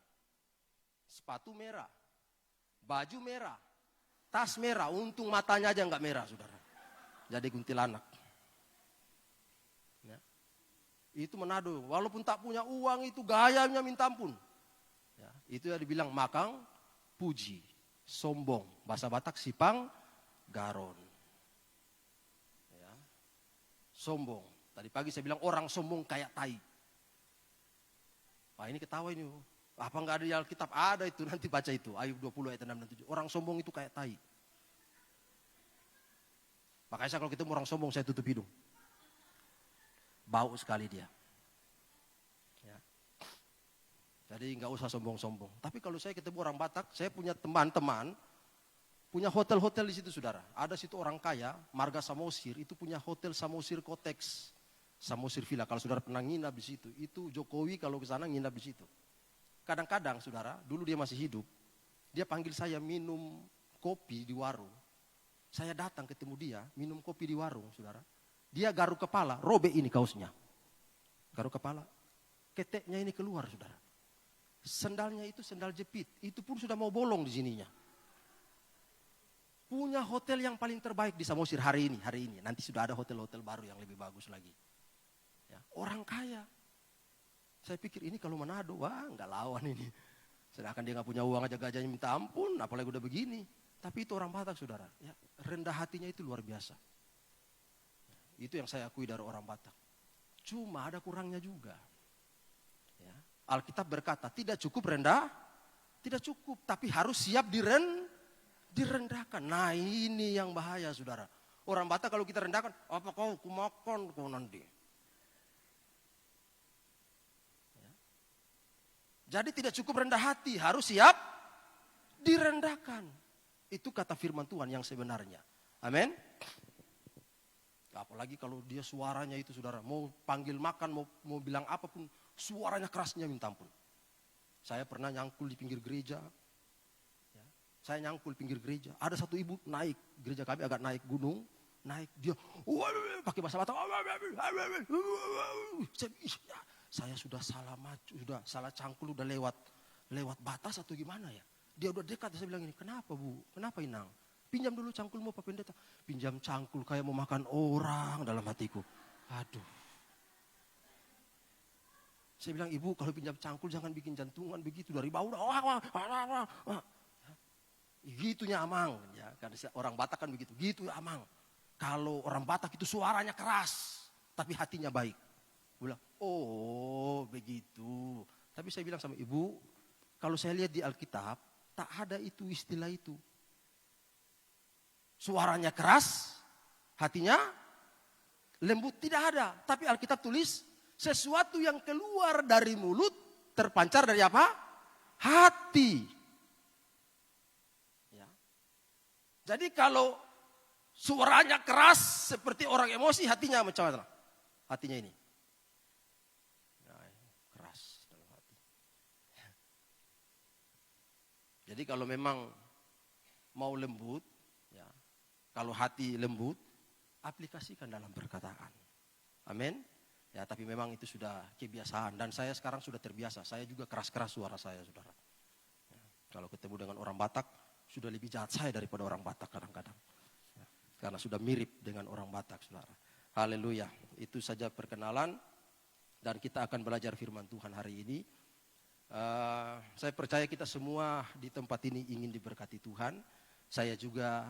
sepatu merah, baju merah, tas merah. Untung matanya aja nggak merah, saudara. Jadi kuntilanak. Ya. Itu Manado. Walaupun tak punya uang, itu gayanya minta ampun. Ya, itu yang dibilang makang puji, sombong. Bahasa Batak sipang garon. Ya. Sombong. Tadi pagi saya bilang orang sombong kayak tai. Wah, ini ketawa ini. Apa enggak ada di Alkitab? Ada itu, nanti baca itu. Ayub 20 ayat 6 dan 7. Orang sombong itu kayak tai. Makanya saya kalau ketemu orang sombong saya tutup hidung. Bau sekali dia. Ya. Jadi enggak usah sombong-sombong. Tapi kalau saya ketemu orang Batak, saya punya teman-teman, punya hotel-hotel di situ, saudara. Ada situ orang kaya, marga Samosir, itu punya hotel Samosir Kotex. Samosir Villa, kalau saudara pernah nginap di situ, itu Jokowi kalau ke sana nginap di situ. Kadang-kadang, saudara, dulu dia masih hidup, dia panggil saya minum kopi di warung. Saya datang ketemu dia, minum kopi di warung, saudara. Dia garuk kepala, robek ini kaosnya. Garuk kepala, keteknya ini keluar, saudara. Sendalnya itu sendal jepit, itu pun sudah mau bolong di sininya. Punya hotel yang paling terbaik di Samosir hari ini. Nanti sudah ada hotel-hotel baru yang lebih bagus lagi. Ya, orang kaya. Saya pikir ini kalau Manado, wah nggak lawan ini. Sedangkan dia nggak punya uang aja gajahnya minta ampun, apalagi udah begini. Tapi itu orang Batak, saudara. Ya, rendah hatinya itu luar biasa. Ya, itu yang saya akui dari orang Batak. Cuma ada kurangnya juga. Ya, Alkitab berkata tidak cukup rendah, tidak cukup, tapi harus siap direndahkan. Nah ini yang bahaya, saudara. Orang Batak kalau kita rendahkan, apa kau kumakan kau nanti. Jadi tidak cukup rendah hati, harus siap direndahkan. Itu kata firman Tuhan yang sebenarnya. Amin. Apalagi kalau dia suaranya itu, saudara, mau panggil makan, mau bilang apapun, suaranya kerasnya minta ampun. Saya pernah nyangkul di pinggir gereja. Ya, saya nyangkul pinggir gereja. Ada satu ibu naik, gereja kami agak naik gunung. Naik, dia pakai bahasa Batak. Saya sudah salah maju, sudah salah cangkul, udah lewat batas atau gimana ya. Dia udah dekat, saya bilang ini, kenapa Bu? Kenapa Inang? Pinjam dulu cangkulmu Pak Pendeta. Pinjam cangkul kayak mau makan orang dalam hatiku. Aduh. Saya bilang, Ibu kalau pinjam cangkul jangan bikin jantungan begitu. Dari bawah udah. Gitunya Amang. Ya, karena orang Batak kan begitu. Gitu Amang. Kalau orang Batak itu suaranya keras. Tapi hatinya baik. Gue bilang, oh begitu. Tapi saya bilang sama Ibu, kalau saya lihat di Alkitab, tak ada itu istilah itu. Suaranya keras, hatinya lembut, tidak ada. Tapi Alkitab tulis, sesuatu yang keluar dari mulut terpancar dari apa? Hati. Ya. Jadi kalau suaranya keras seperti orang emosi, hatinya macam mana? Hatinya ini. Nah, keras dalam hati. Jadi kalau memang mau lembut, ya, kalau hati lembut, aplikasikan dalam perkataan. Amin. Ya, tapi memang itu sudah kebiasaan dan saya sekarang sudah terbiasa. Saya juga keras-keras suara saya, saudara. Ya, kalau ketemu dengan orang Batak, sudah lebih jahat saya daripada orang Batak kadang-kadang. Ya, karena sudah mirip dengan orang Batak, saudara. Haleluya. Itu saja perkenalan dan kita akan belajar firman Tuhan hari ini. Saya percaya kita semua di tempat ini ingin diberkati Tuhan. Saya juga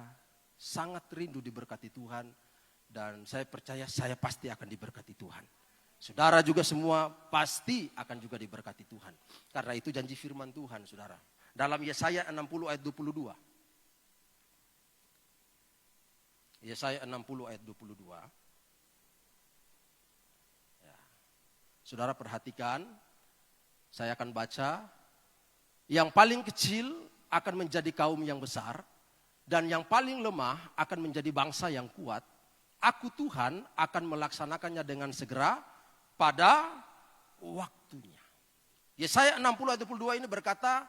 sangat rindu diberkati Tuhan dan saya percaya saya pasti akan diberkati Tuhan. Saudara juga semua pasti akan juga diberkati Tuhan. Karena itu janji firman Tuhan, saudara. Dalam Yesaya 60 ayat 22. Yesaya 60 ayat 22. Ya. Saudara perhatikan, saya akan baca. Yang paling kecil akan menjadi kaum yang besar. Dan yang paling lemah akan menjadi bangsa yang kuat. Aku Tuhan akan melaksanakannya dengan segera pada waktunya. Yesaya 60 ayat 22 ini berkata,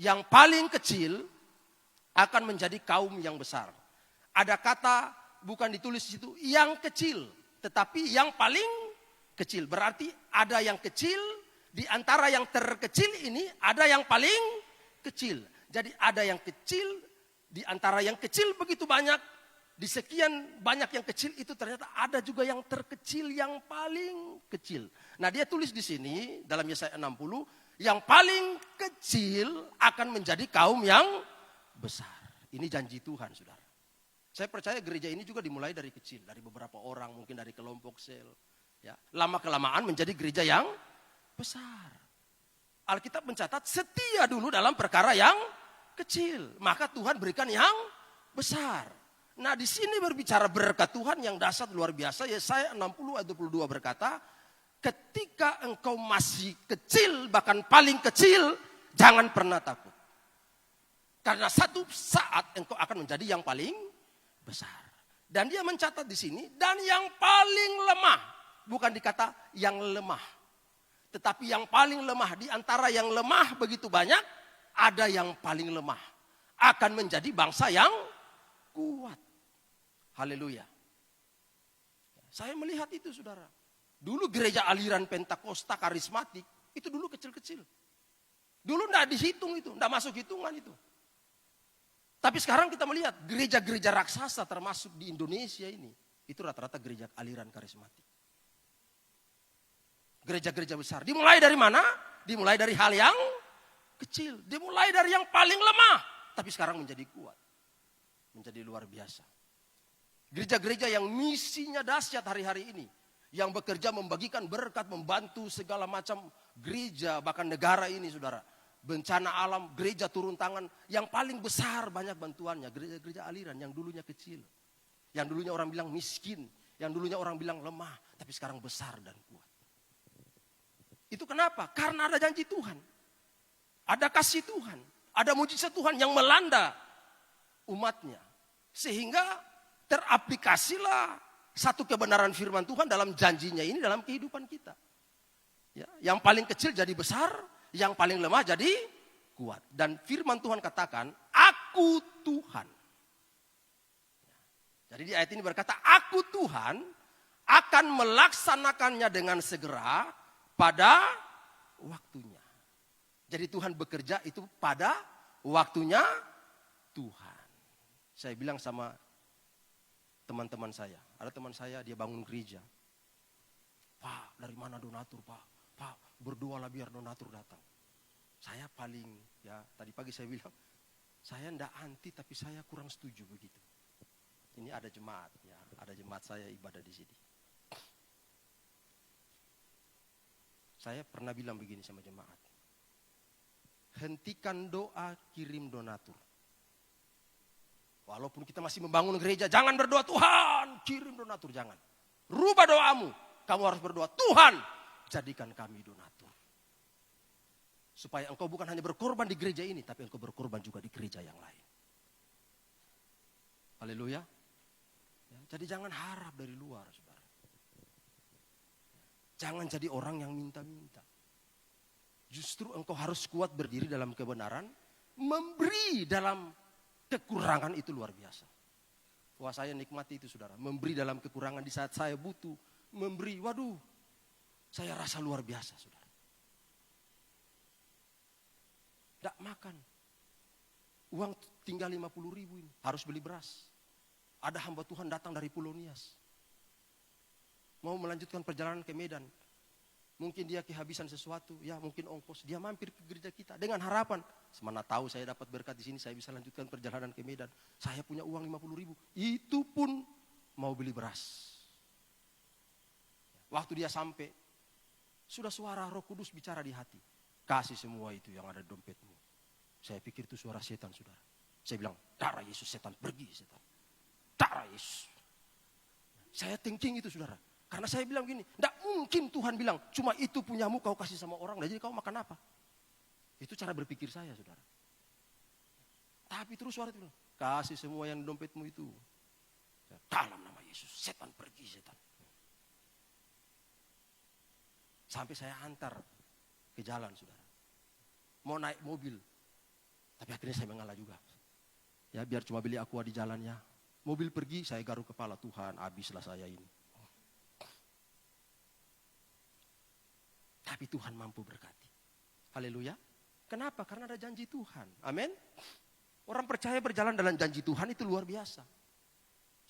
yang paling kecil akan menjadi kaum yang besar. Ada kata bukan ditulis di situ yang kecil, tetapi yang paling kecil. Berarti ada yang kecil, di antara yang terkecil ini ada yang paling kecil. Jadi ada yang kecil, di antara yang kecil begitu banyak. Di sekian banyak yang kecil itu ternyata ada juga yang terkecil yang paling kecil. Nah dia tulis di sini dalam Yesaya 60, yang paling kecil akan menjadi kaum yang besar. Ini janji Tuhan, saudara. Saya percaya gereja ini juga dimulai dari kecil, dari beberapa orang, mungkin dari kelompok sel. Ya, lama-kelamaan menjadi gereja yang besar. Alkitab mencatat setia dulu dalam perkara yang kecil, maka Tuhan berikan yang besar. Nah di sini berbicara berkat Tuhan yang dahsyat luar biasa. Yesaya 60 ayat 22 berkata, ketika engkau masih kecil, bahkan paling kecil, jangan pernah takut. Karena satu saat engkau akan menjadi yang paling besar. Dan dia mencatat di sini, dan yang paling lemah, bukan dikata yang lemah, tetapi yang paling lemah. Di antara yang lemah begitu banyak, ada yang paling lemah. Akan menjadi bangsa yang kuat. Haleluya. Saya melihat itu, saudara. Dulu gereja aliran Pentakosta karismatik, itu dulu kecil-kecil. Dulu enggak dihitung itu, enggak masuk hitungan itu. Tapi sekarang kita melihat gereja-gereja raksasa termasuk di Indonesia ini, itu rata-rata gereja aliran karismatik. Gereja-gereja besar. Dimulai dari mana? Dimulai dari hal yang kecil. Dimulai dari yang paling lemah. Tapi sekarang menjadi kuat. Menjadi luar biasa. Gereja-gereja yang misinya dahsyat hari-hari ini. Yang bekerja membagikan berkat, membantu segala macam gereja, bahkan negara ini, saudara. Bencana alam, gereja turun tangan. Yang paling besar banyak bantuannya. Gereja-gereja aliran yang dulunya kecil. Yang dulunya orang bilang miskin. Yang dulunya orang bilang lemah. Tapi sekarang besar dan kuat. Itu kenapa? Karena ada janji Tuhan. Ada kasih Tuhan. Ada mujizat Tuhan yang melanda umatnya. Sehingga teraplikasilah satu kebenaran firman Tuhan dalam janjinya ini dalam kehidupan kita. Ya, yang paling kecil jadi besar, yang paling lemah jadi kuat. Dan firman Tuhan katakan, aku Tuhan. Jadi di ayat ini berkata, aku Tuhan akan melaksanakannya dengan segera pada waktunya. Jadi Tuhan bekerja itu pada waktunya Tuhan. Saya bilang sama teman-teman saya, ada teman saya dia bangun gereja. Pak, dari mana donatur Pak? Pak, berdoalah biar donatur datang. Saya paling, ya tadi pagi saya bilang, saya enggak anti tapi saya kurang setuju begitu. Ini ada jemaat, ya ada jemaat saya ibadah di sini. Saya pernah bilang begini sama jemaat. Hentikan doa, kirim donatur. Walaupun kita masih membangun gereja, jangan berdoa Tuhan, kirim donatur, jangan. Rubah doamu, kamu harus berdoa Tuhan, jadikan kami donatur. Supaya engkau bukan hanya berkorban di gereja ini, tapi engkau berkorban juga di gereja yang lain. Haleluya. Ya, jadi jangan harap dari luar, saudara. Jangan jadi orang yang minta-minta. Justru engkau harus kuat berdiri dalam kebenaran, memberi dalam kekurangan itu luar biasa. Wah, saya nikmati itu, saudara. Memberi dalam kekurangan di saat saya butuh. Memberi, waduh, saya rasa luar biasa, saudara. Tidak makan. Uang tinggal 50.000 ini. Harus beli beras. Ada hamba Tuhan datang dari Pulau Nias. Mau melanjutkan perjalanan ke Medan. Mungkin dia kehabisan sesuatu. Ya mungkin ongkos. Dia mampir ke gereja kita. Dengan harapan. Semana tahu saya dapat berkat di sini. Saya bisa lanjutkan perjalanan ke Medan. Saya punya uang 50.000. Itu pun mau beli beras. Waktu dia sampai. Sudah suara Roh Kudus bicara di hati. Kasih semua itu yang ada di dompetmu. Saya pikir itu suara setan, saudara. Saya bilang, darah Yesus, setan pergi, setan. Darah Yesus. Saya thinking itu, saudara. Karena saya bilang gini, tidak mungkin Tuhan bilang, cuma itu punyamu kau kasih sama orang, jadi kau makan apa? Itu cara berpikir saya, saudara. Tapi terus suara itu bilang, kasih semua yang di dompetmu itu. Dalam nama Yesus, setan pergi, setan. Sampai saya antar ke jalan, saudara. Mau naik mobil. Tapi akhirnya saya mengalah juga. Ya biar cuma beli aqua di jalannya. Mobil pergi, saya garuk kepala. Tuhan, habislah saya ini. Tapi Tuhan mampu berkati. Haleluya. Kenapa? Karena ada janji Tuhan. Amin. Orang percaya berjalan dalam janji Tuhan itu luar biasa.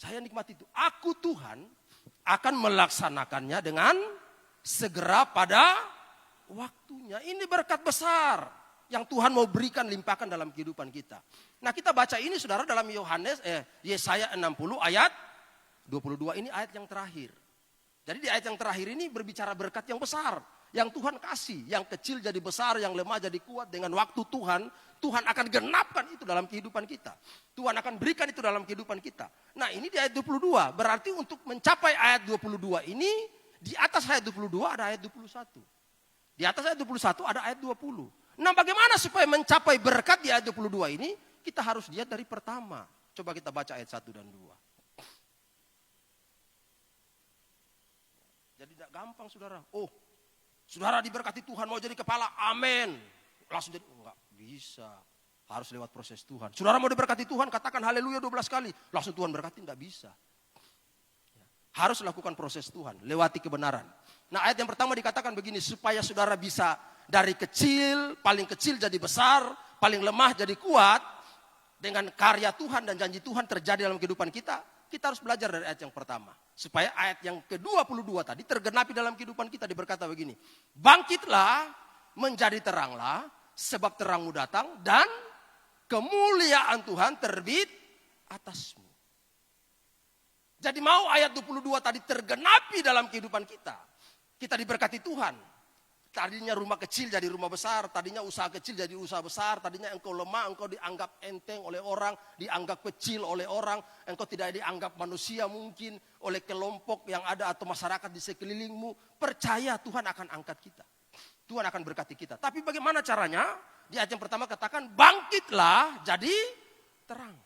Saya nikmati itu. Aku Tuhan akan melaksanakannya dengan segera pada waktunya. Ini berkat besar yang Tuhan mau berikan, limpahkan dalam kehidupan kita. Nah kita baca ini saudara dalam Yesaya 60 ayat 22. Ini ayat yang terakhir. Jadi di ayat yang terakhir ini berbicara berkat yang besar. Yang Tuhan kasih. Yang kecil jadi besar, yang lemah jadi kuat. Dengan waktu Tuhan, Tuhan akan genapkan itu dalam kehidupan kita. Tuhan akan berikan itu dalam kehidupan kita. Nah ini di ayat 22. Berarti untuk mencapai ayat 22 ini, di atas ayat 22 ada ayat 21. Di atas ayat 21 ada ayat 20. Nah bagaimana supaya mencapai berkat di ayat 22 ini? Kita harus lihat dari pertama. Coba kita baca ayat 1 dan 2. Jadi tidak gampang saudara. Oh saudara diberkati Tuhan mau jadi kepala, amin. Langsung jadi, enggak bisa. Harus lewat proses Tuhan. Saudara mau diberkati Tuhan, katakan haleluya 12 kali. Langsung Tuhan berkati, enggak bisa. Harus lakukan proses Tuhan, lewati kebenaran. Nah ayat yang pertama dikatakan begini, supaya saudara bisa dari kecil, paling kecil jadi besar, paling lemah jadi kuat, dengan karya Tuhan dan janji Tuhan terjadi dalam kehidupan kita, kita harus belajar dari ayat yang pertama. Supaya ayat yang ke-22 tadi tergenapi dalam kehidupan kita, diberkata begini, bangkitlah, menjadi teranglah, sebab terangmu datang, dan kemuliaan Tuhan terbit atasmu. Jadi mau ayat 22 tadi tergenapi dalam kehidupan kita. Kita diberkati Tuhan. Tadinya rumah kecil jadi rumah besar. Tadinya usaha kecil jadi usaha besar. Tadinya engkau lemah, engkau dianggap enteng oleh orang. Dianggap kecil oleh orang. Engkau tidak dianggap manusia mungkin oleh kelompok yang ada atau masyarakat di sekelilingmu. Percaya Tuhan akan angkat kita. Tuhan akan berkati kita. Tapi bagaimana caranya? Di ayat yang pertama katakan bangkitlah jadi terang.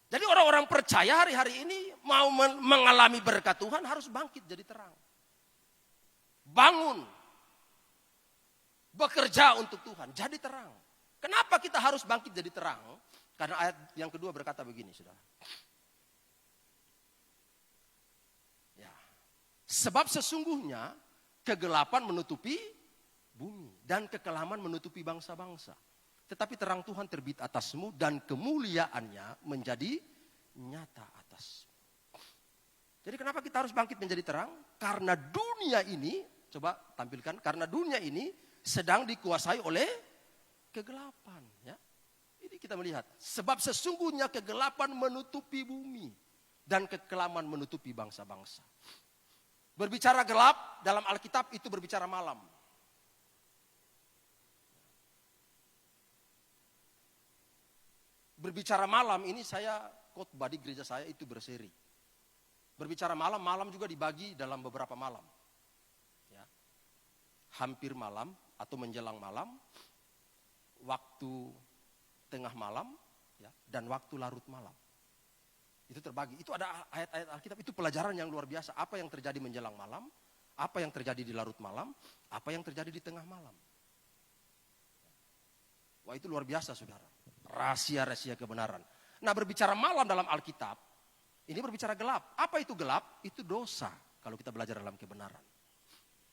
Jadi orang-orang percaya hari-hari ini mau mengalami berkat Tuhan harus bangkit jadi terang. Bangun bekerja untuk Tuhan, jadi terang. Kenapa kita harus bangkit jadi terang? Karena ayat yang kedua berkata begini, saudara. Ya. Sebab sesungguhnya kegelapan menutupi bumi dan kekelaman menutupi bangsa-bangsa. Tetapi terang Tuhan terbit atasmu dan kemuliaannya menjadi nyata atasmu. Jadi kenapa kita harus bangkit menjadi terang? Karena dunia ini, coba tampilkan, karena dunia ini sedang dikuasai oleh kegelapan. Ya. Ini kita melihat, sebab sesungguhnya kegelapan menutupi bumi dan kekelaman menutupi bangsa-bangsa. Berbicara gelap dalam Alkitab itu berbicara malam. Berbicara malam ini saya khotbah di gereja saya itu berseri. Berbicara malam, malam juga dibagi dalam beberapa malam. Ya. Hampir malam atau menjelang malam, waktu tengah malam, ya, dan waktu larut malam. Itu terbagi. Itu ada ayat-ayat Alkitab, itu pelajaran yang luar biasa. Apa yang terjadi menjelang malam, apa yang terjadi di larut malam, apa yang terjadi di tengah malam. Wah, itu luar biasa, saudara. Rahasia-rahasia kebenaran. Nah, berbicara malam dalam Alkitab, ini berbicara gelap. Apa itu gelap? Itu dosa kalau kita belajar dalam kebenaran.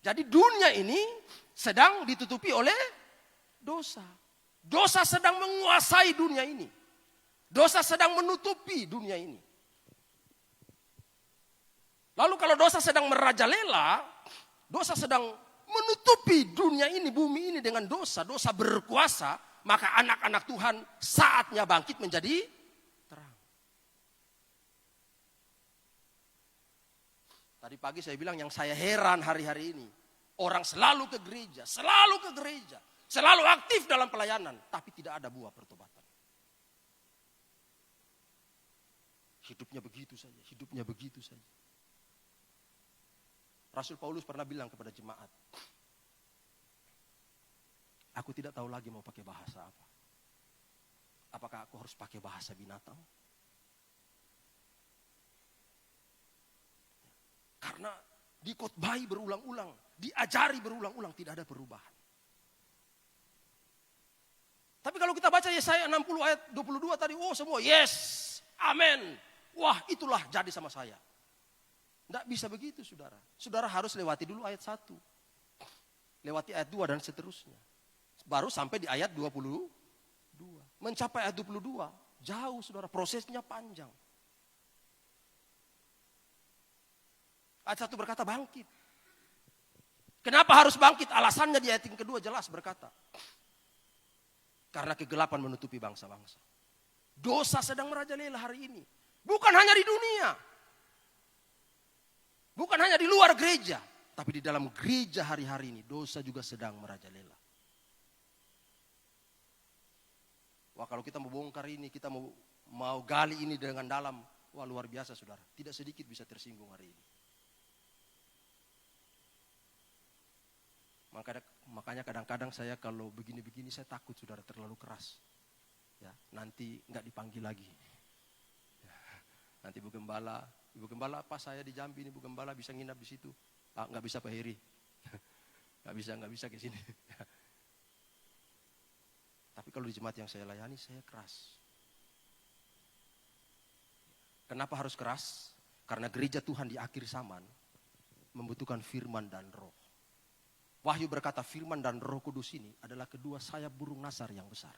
Jadi dunia ini sedang ditutupi oleh dosa. Dosa sedang menguasai dunia ini. Dosa sedang menutupi dunia ini. Lalu kalau dosa sedang merajalela, dosa sedang menutupi dunia ini, bumi ini dengan dosa, dosa berkuasa, maka anak-anak Tuhan saatnya bangkit menjadi terang. Tadi pagi saya bilang yang saya heran hari-hari ini, orang selalu ke gereja, selalu aktif dalam pelayanan, tapi tidak ada buah pertobatan. Hidupnya begitu saja. Rasul Paulus pernah bilang kepada jemaat, aku tidak tahu lagi mau pakai bahasa apa. Apakah aku harus pakai bahasa binatang? Karena dikhotbahi berulang-ulang, diajari berulang-ulang, tidak ada perubahan. Tapi kalau kita baca Yesaya 60 ayat 22 tadi, oh semua yes, amin. Wah, itulah jadi sama saya. Tidak bisa begitu, saudara. Saudara harus lewati dulu ayat 1. Lewati ayat 2 dan seterusnya. Baru sampai di ayat 22. Mencapai ayat 22, jauh, saudara, prosesnya panjang. Ayat 1 berkata bangkit. Kenapa harus bangkit? Alasannya di ayat yang kedua jelas berkata, karena kegelapan menutupi bangsa-bangsa. Dosa sedang merajalela hari ini. Bukan hanya di dunia. Bukan hanya di luar gereja. Tapi di dalam gereja hari-hari ini, dosa juga sedang merajalela. Wah, kalau kita mau bongkar ini, kita mau gali ini dengan dalam, wah luar biasa, saudara. Tidak sedikit bisa tersinggung hari ini. Makanya kadang-kadang saya kalau begini-begini saya takut, saudara, terlalu keras. Ya, nanti nggak dipanggil lagi. Ya, nanti Ibu Gembala pas saya di Jambi ini, Bu Gembala bisa nginap di situ. Ah, nggak bisa Pak Heri. nggak bisa ke sini. Tapi kalau di jemaat yang saya layani, saya keras. Kenapa harus keras? Karena gereja Tuhan di akhir zaman membutuhkan firman dan roh. Wahyu berkata firman dan Roh Kudus ini adalah kedua sayap burung nasar yang besar.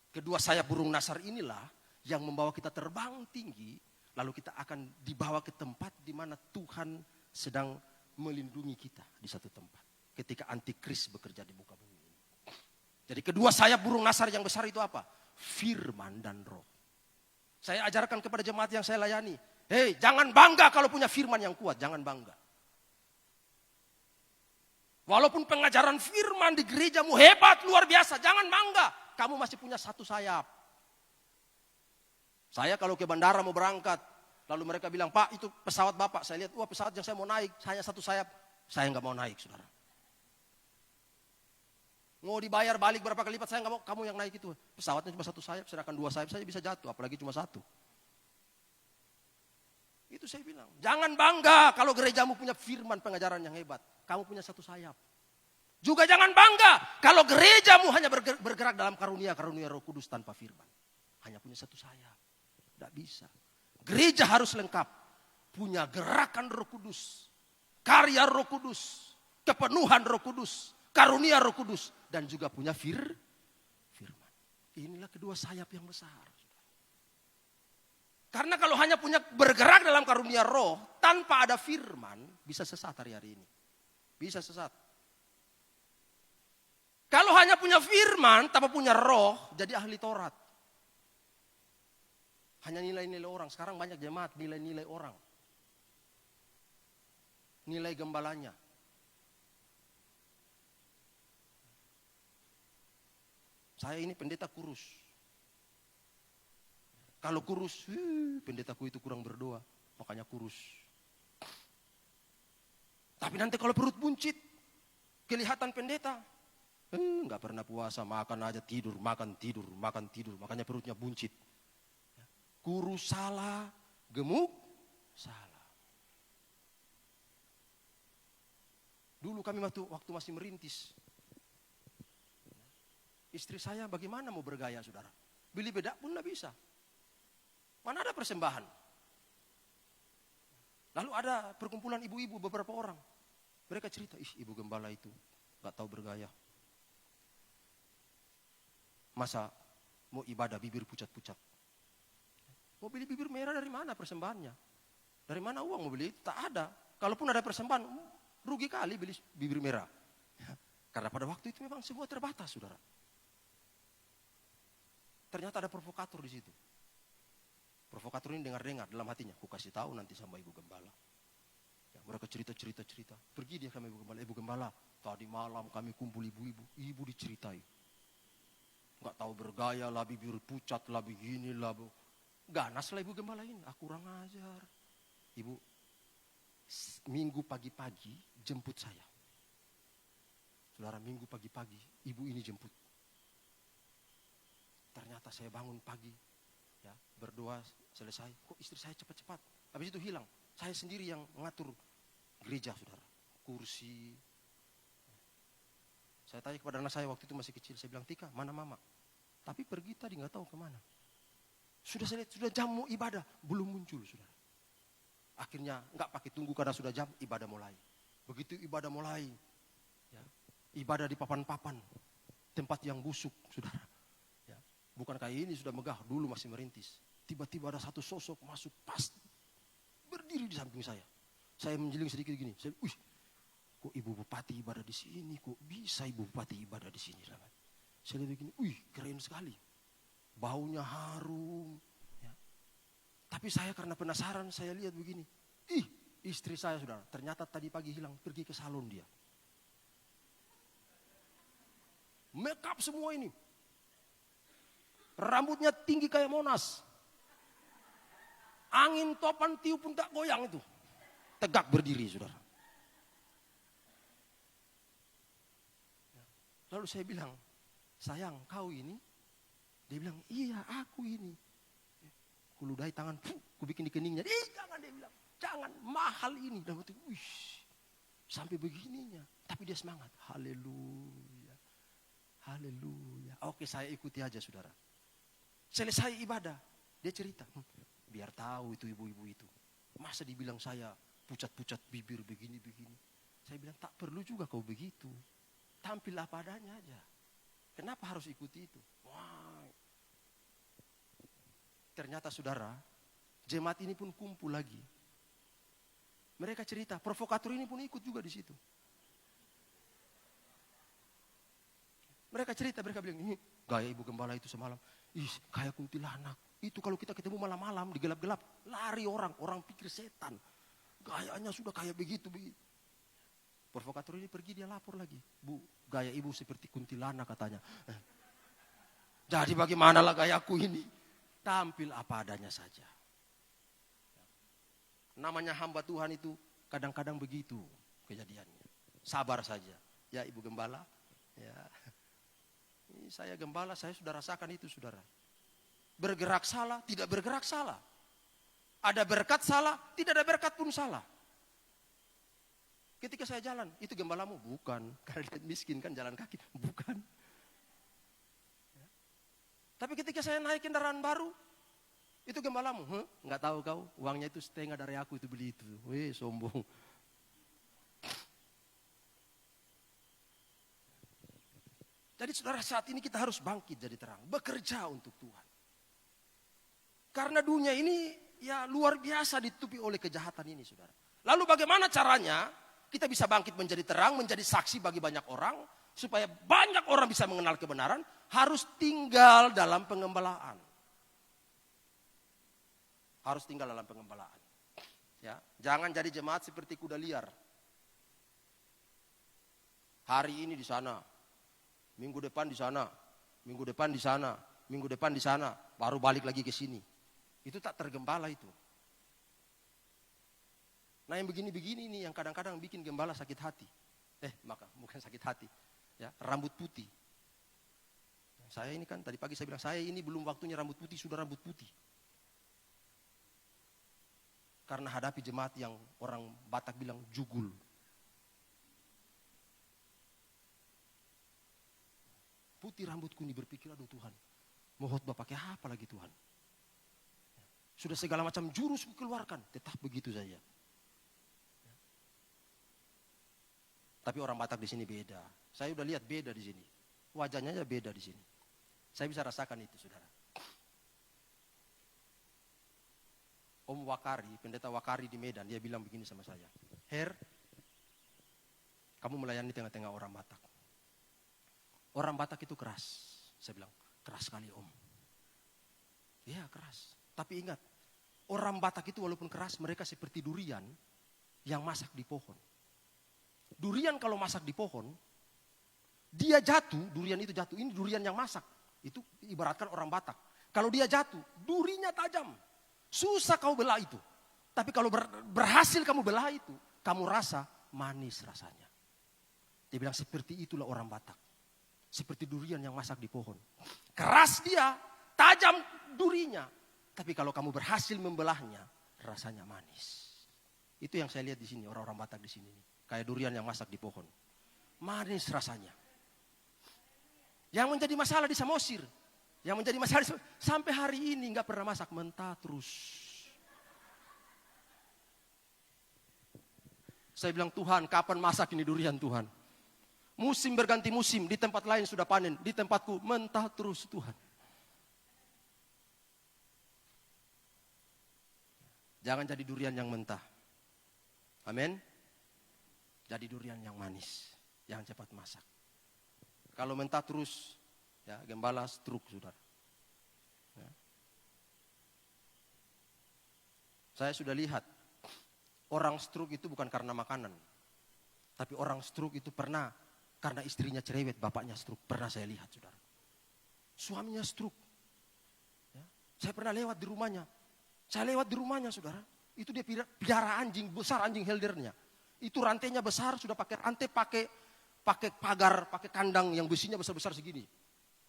Kedua sayap burung nasar inilah yang membawa kita terbang tinggi, lalu kita akan dibawa ke tempat di mana Tuhan sedang melindungi kita di satu tempat. Ketika antikris bekerja di muka bumi. Jadi kedua sayap burung nasar yang besar itu apa? Firman dan roh. Saya ajarkan kepada jemaat yang saya layani. Hei, jangan bangga kalau punya firman yang kuat. Jangan bangga. Walaupun pengajaran firman di gerejamu hebat, luar biasa. Jangan bangga. Kamu masih punya satu sayap. Saya kalau ke bandara mau berangkat. Lalu mereka bilang, Pak itu pesawat Bapak. Saya lihat, wah pesawat yang saya mau naik. Hanya satu sayap. Saya nggak mau naik, saudara. Mau dibayar balik berapa kali lipat, saya nggak mau, kamu yang naik itu. Pesawatnya cuma satu sayap, sedangkan dua sayap saja bisa jatuh, apalagi cuma satu. Itu saya bilang, jangan bangga kalau gerejamu punya firman pengajaran yang hebat. Kamu punya satu sayap. Juga jangan bangga kalau gerejamu hanya bergerak dalam karunia Roh Kudus tanpa firman. Hanya punya satu sayap. Tidak bisa. Gereja harus lengkap. Punya gerakan Roh Kudus. Karya Roh Kudus. Kepenuhan Roh Kudus. Karunia Roh Kudus. Dan juga punya firman. Inilah kedua sayap yang besar. Karena kalau hanya punya bergerak dalam karunia roh. Tanpa ada firman. Bisa sesat hari-hari ini. Bisa sesat. Kalau hanya punya firman, tanpa punya roh, jadi ahli Taurat. Hanya nilai-nilai orang. Sekarang banyak jemaat nilai-nilai orang. Nilai gembalanya. Saya ini pendeta kurus. Kalau kurus, pendetaku itu kurang berdoa. Makanya kurus. Tapi nanti kalau perut buncit, kelihatan pendeta. Nggak pernah puasa, makan aja tidur, makan tidur. Makanya perutnya buncit. Kurus salah, gemuk salah. Dulu kami waktu masih merintis. Istri saya bagaimana mau bergaya saudara? Beli bedak pun nggak bisa. Mana ada persembahan? Lalu ada perkumpulan ibu-ibu beberapa orang. Mereka cerita, ibu gembala itu nggak tahu bergaya. Masa mau ibadah bibir pucat-pucat. Mau beli bibir merah dari mana persembahannya? Dari mana uang mau beli? Tak ada. Kalaupun ada persembahan, rugi kali beli bibir merah. Karena pada waktu itu memang semua terbatas, saudara. Ternyata ada provokator di situ. Provokator ini dengar-dengar dalam hatinya. Aku kasih tahu nanti sama ibu gembala. Ya, mereka cerita. Pergi dia sama ibu gembala. Ibu gembala, tadi malam kami kumpul ibu-ibu. Ibu diceritai. Gak tahu bergaya lah, bibir pucat lah, begini lah. Ganas lah ibu gembala ini. Aku kurang ajar. Ibu, minggu pagi-pagi jemput saya. Saudara, minggu pagi-pagi ibu ini jemput. Ternyata saya bangun pagi. Ya, berdoa selesai. Kok istri saya cepat-cepat? Habis itu hilang. Saya sendiri yang mengatur gereja, saudara. Kursi. Saya tanya kepada anak saya waktu itu masih kecil. Saya bilang, Tika, mana mama? Tapi pergi tadi nggak tahu kemana. Sudah saya lihat, sudah jam mau ibadah. Belum muncul, saudara. Akhirnya nggak pakai tunggu karena sudah jam, ibadah mulai. Begitu ibadah mulai. Ya, ibadah di papan-papan. Tempat yang busuk, saudara. Ya, bukan kayak ini sudah megah, dulu masih merintis. Tiba-tiba ada satu sosok masuk pas. Berdiri di samping saya. Saya menjeling sedikit gini. Saya, kok ibu bupati ibadah di sini? Kok bisa ibu bupati ibadah di sini? Saya lihat begini, keren sekali. Baunya harum. Ya. Tapi saya karena penasaran, saya lihat begini. Istri saya saudara, ternyata tadi pagi hilang, pergi ke salon dia. Make up semua ini. Rambutnya tinggi kayak Monas. Angin topan tiup pun tak goyang itu. Tegak berdiri saudara. Lalu saya bilang, sayang kau ini? Dia bilang, iya aku ini. Kuludai tangan, ku bikin di keningnya. Jangan, dia bilang, jangan, mahal ini. Dan waktu itu, sampai begininya. Tapi dia semangat, haleluya. Haleluya. Oke, saya ikuti aja saudara. Selesai ibadah, dia cerita. Biar tahu itu ibu-ibu itu. Masa dibilang saya pucat-pucat bibir begini-begini. Saya bilang, tak perlu juga kau begitu. Tampil apa adanya aja. Kenapa harus ikuti itu? Wah. Ternyata saudara, jemaat ini pun kumpul lagi. Mereka cerita, provokator ini pun ikut juga di situ. Mereka cerita, mereka bilang, ini gaya ibu gembala itu semalam. Kayak kuntilanak. Itu kalau kita ketemu malam-malam di gelap-gelap, lari orang pikir setan. Gayanya sudah kayak begitu. Provokator ini pergi, dia lapor lagi. Bu, gaya ibu seperti kuntilanak katanya. Jadi bagaimanalah gayaku ini? Tampil apa adanya saja. Namanya hamba Tuhan itu kadang-kadang begitu kejadiannya. Sabar saja. Ya ibu gembala. Ya. Ini saya gembala, saya sudah rasakan itu saudara. Bergerak salah, tidak bergerak salah. Ada berkat salah, tidak ada berkat pun salah. Ketika saya jalan, itu gembalamu? Bukan. Karena dia miskin kan jalan kaki. Bukan. Tapi ketika saya naik kendaraan baru, itu gembalamu? Nggak tahu kau, uangnya itu setengah dari aku itu beli itu. Weh, sombong. Jadi saudara, saat ini kita harus bangkit jadi terang. Bekerja untuk Tuhan. Karena dunia ini ya luar biasa ditutupi oleh kejahatan ini, saudara. Lalu bagaimana caranya kita bisa bangkit menjadi terang, menjadi saksi bagi banyak orang, supaya banyak orang bisa mengenal kebenaran, harus tinggal dalam pengembalaan. Harus tinggal dalam pengembalaan. Ya, jangan jadi jemaat seperti kuda liar. Hari ini di sana, minggu depan di sana, minggu depan di sana, minggu depan di sana, baru balik lagi ke sini. Itu tak tergembala itu. Nah yang begini-begini ini yang kadang-kadang bikin gembala sakit hati. Maka bukan sakit hati. Ya, rambut putih. Saya ini kan tadi pagi saya bilang, saya ini belum waktunya rambut putih, sudah rambut putih. Karena hadapi jemaat yang orang Batak bilang jugul. Putih rambutku ini berpikir, aduh Tuhan, mau khotbah pakai apa lagi Tuhan? Sudah segala macam jurus keluarkan, tetap begitu saja. Tapi orang Batak di sini beda. Saya udah lihat beda di sini. Wajahnya aja beda di sini. Saya bisa rasakan itu, saudara. Om Wakari, pendeta Wakari di Medan, dia bilang begini sama saya. Her, kamu melayani tengah-tengah orang Batak. Orang Batak itu keras. Saya bilang, keras sekali Om. Iya keras. Tapi ingat, orang Batak itu walaupun keras, mereka seperti durian yang masak di pohon. Durian kalau masak di pohon, dia jatuh, durian itu jatuh. Ini durian yang masak. Itu ibaratkan orang Batak. Kalau dia jatuh, durinya tajam. Susah kau belah itu. Tapi kalau berhasil kamu belah itu, kamu rasa manis rasanya. Dia bilang seperti itulah orang Batak. Seperti durian yang masak di pohon. Keras dia, tajam durinya. Tapi kalau kamu berhasil membelahnya, rasanya manis. Itu yang saya lihat di sini, orang-orang Batak di sini. Kayak durian yang masak di pohon. Manis rasanya. Yang menjadi masalah di Samosir. Yang menjadi masalah sampai hari ini nggak pernah masak, mentah terus. Saya bilang, Tuhan kapan masak ini durian Tuhan? Musim berganti musim, di tempat lain sudah panen. Di tempatku mentah terus Tuhan. Jangan jadi durian yang mentah. Amin. Jadi durian yang manis, yang cepat masak. Kalau mentah terus, ya gembala stroke saudara. Ya. Saya sudah lihat, orang stroke itu bukan karena makanan. Tapi orang stroke itu pernah, karena istrinya cerewet, bapaknya stroke. Pernah saya lihat saudara. Suaminya stroke. Ya. Saya pernah lewat di rumahnya. Saya lewat di rumahnya saudara. Itu dia piara anjing, besar anjing heldernya. Itu rantainya besar, sudah pakai rantai, pakai pagar, pakai kandang yang besinya besar-besar segini.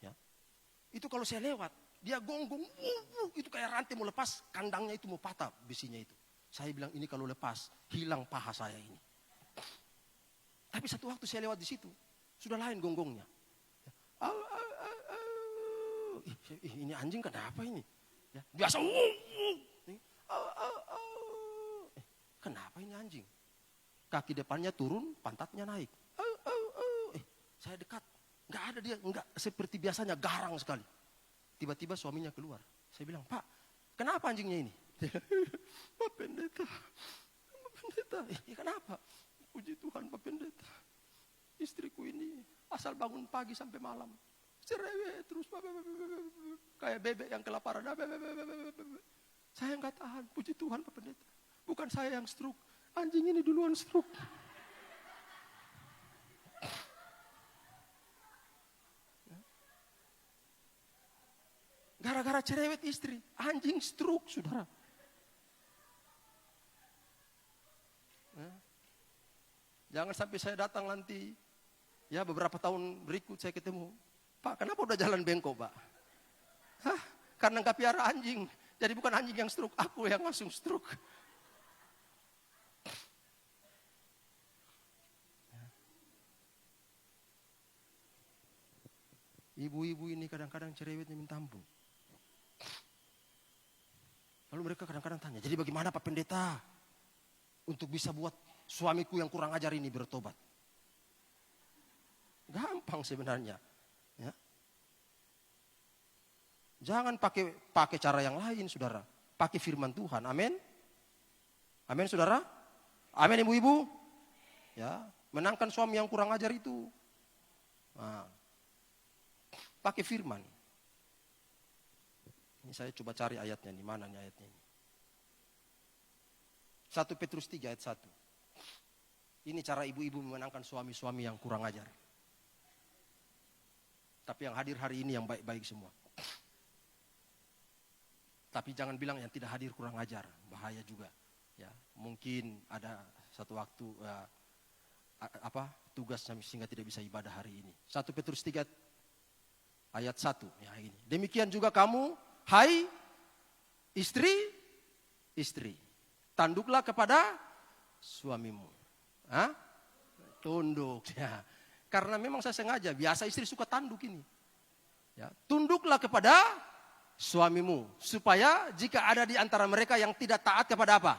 Ya. Itu kalau saya lewat, dia gonggong, itu kayak rantai mau lepas, kandangnya itu mau patah besinya itu. Saya bilang ini kalau lepas, hilang paha saya ini. Tapi satu waktu saya lewat di situ, sudah lain gonggongnya. Ini anjing kenapa ini? Ya, biasa, kenapa ini anjing? Kaki depannya turun, pantatnya naik. Saya dekat, nggak ada dia, nggak seperti biasanya garang sekali. Tiba-tiba suaminya keluar. Saya bilang, Pak, kenapa anjingnya ini? Pak Pendeta, kenapa? Puji Tuhan Pak Pendeta. Istriku ini asal bangun pagi sampai malam, cerewet terus, kayak bebek yang kelaparan. Saya nggak tahan, puji Tuhan Pak Pendeta. Bukan saya yang stroke. Anjing ini duluan stroke. Gara-gara cerewet istri, anjing stroke saudara. Jangan sampai saya datang nanti, ya beberapa tahun berikut saya ketemu, Pak kenapa udah jalan bengkok Pak? Hah? Karena nggak piara anjing, jadi bukan anjing yang stroke, aku yang langsung stroke. Ibu-ibu ini kadang-kadang cerewetnya minta ampun. Lalu mereka kadang-kadang tanya, jadi bagaimana Pak Pendeta untuk bisa buat suamiku yang kurang ajar ini bertobat? Gampang sebenarnya. Ya. Jangan pakai cara yang lain, saudara. Pakai firman Tuhan. Amin. Amin, saudara. Amin, ibu-ibu. Ya, menangkan suami yang kurang ajar itu. Nah, pakai firman. Ini saya coba cari ayatnya, di mana nih ayatnya ini. 1 Petrus 3 ayat 1. Ini cara ibu-ibu memenangkan suami-suami yang kurang ajar. Tapi yang hadir hari ini yang baik-baik semua. Tapi jangan bilang yang tidak hadir kurang ajar, bahaya juga. Ya, mungkin ada satu waktu tugasnya sehingga tidak bisa ibadah hari ini. 1 Petrus 3 ayat 1 ya ini. Demikian juga kamu, hai istri, tanduklah kepada suamimu. Hah? Tunduk ya. Karena memang saya sengaja, biasa istri suka tanduk ini. Ya, tunduklah kepada suamimu. Supaya jika ada di antara mereka yang tidak taat kepada apa?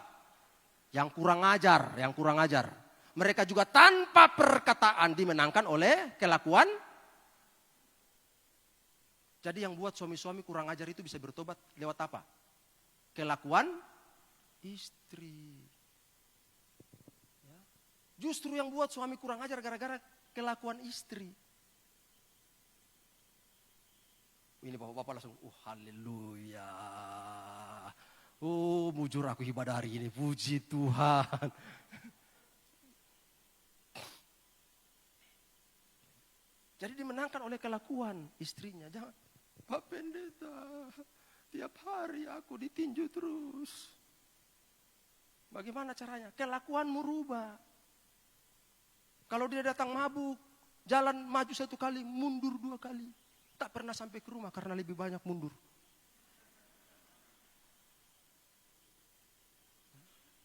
Yang kurang ajar. Mereka juga tanpa perkataan dimenangkan oleh kelakuan. Jadi yang buat suami-suami kurang ajar itu bisa bertobat lewat apa? Kelakuan istri. Ya. Justru yang buat suami kurang ajar gara-gara kelakuan istri. Ini bapak-bapak langsung, haleluya. Mujur aku ibadah hari ini, puji Tuhan. Jadi dimenangkan oleh kelakuan istrinya. Jangan, Pak Pendeta, tiap hari aku ditinju terus. Bagaimana caranya? Kelakuanmu rubah. Kalau dia datang mabuk, jalan maju 1 kali, mundur 2 kali. Tak pernah sampai ke rumah karena lebih banyak mundur.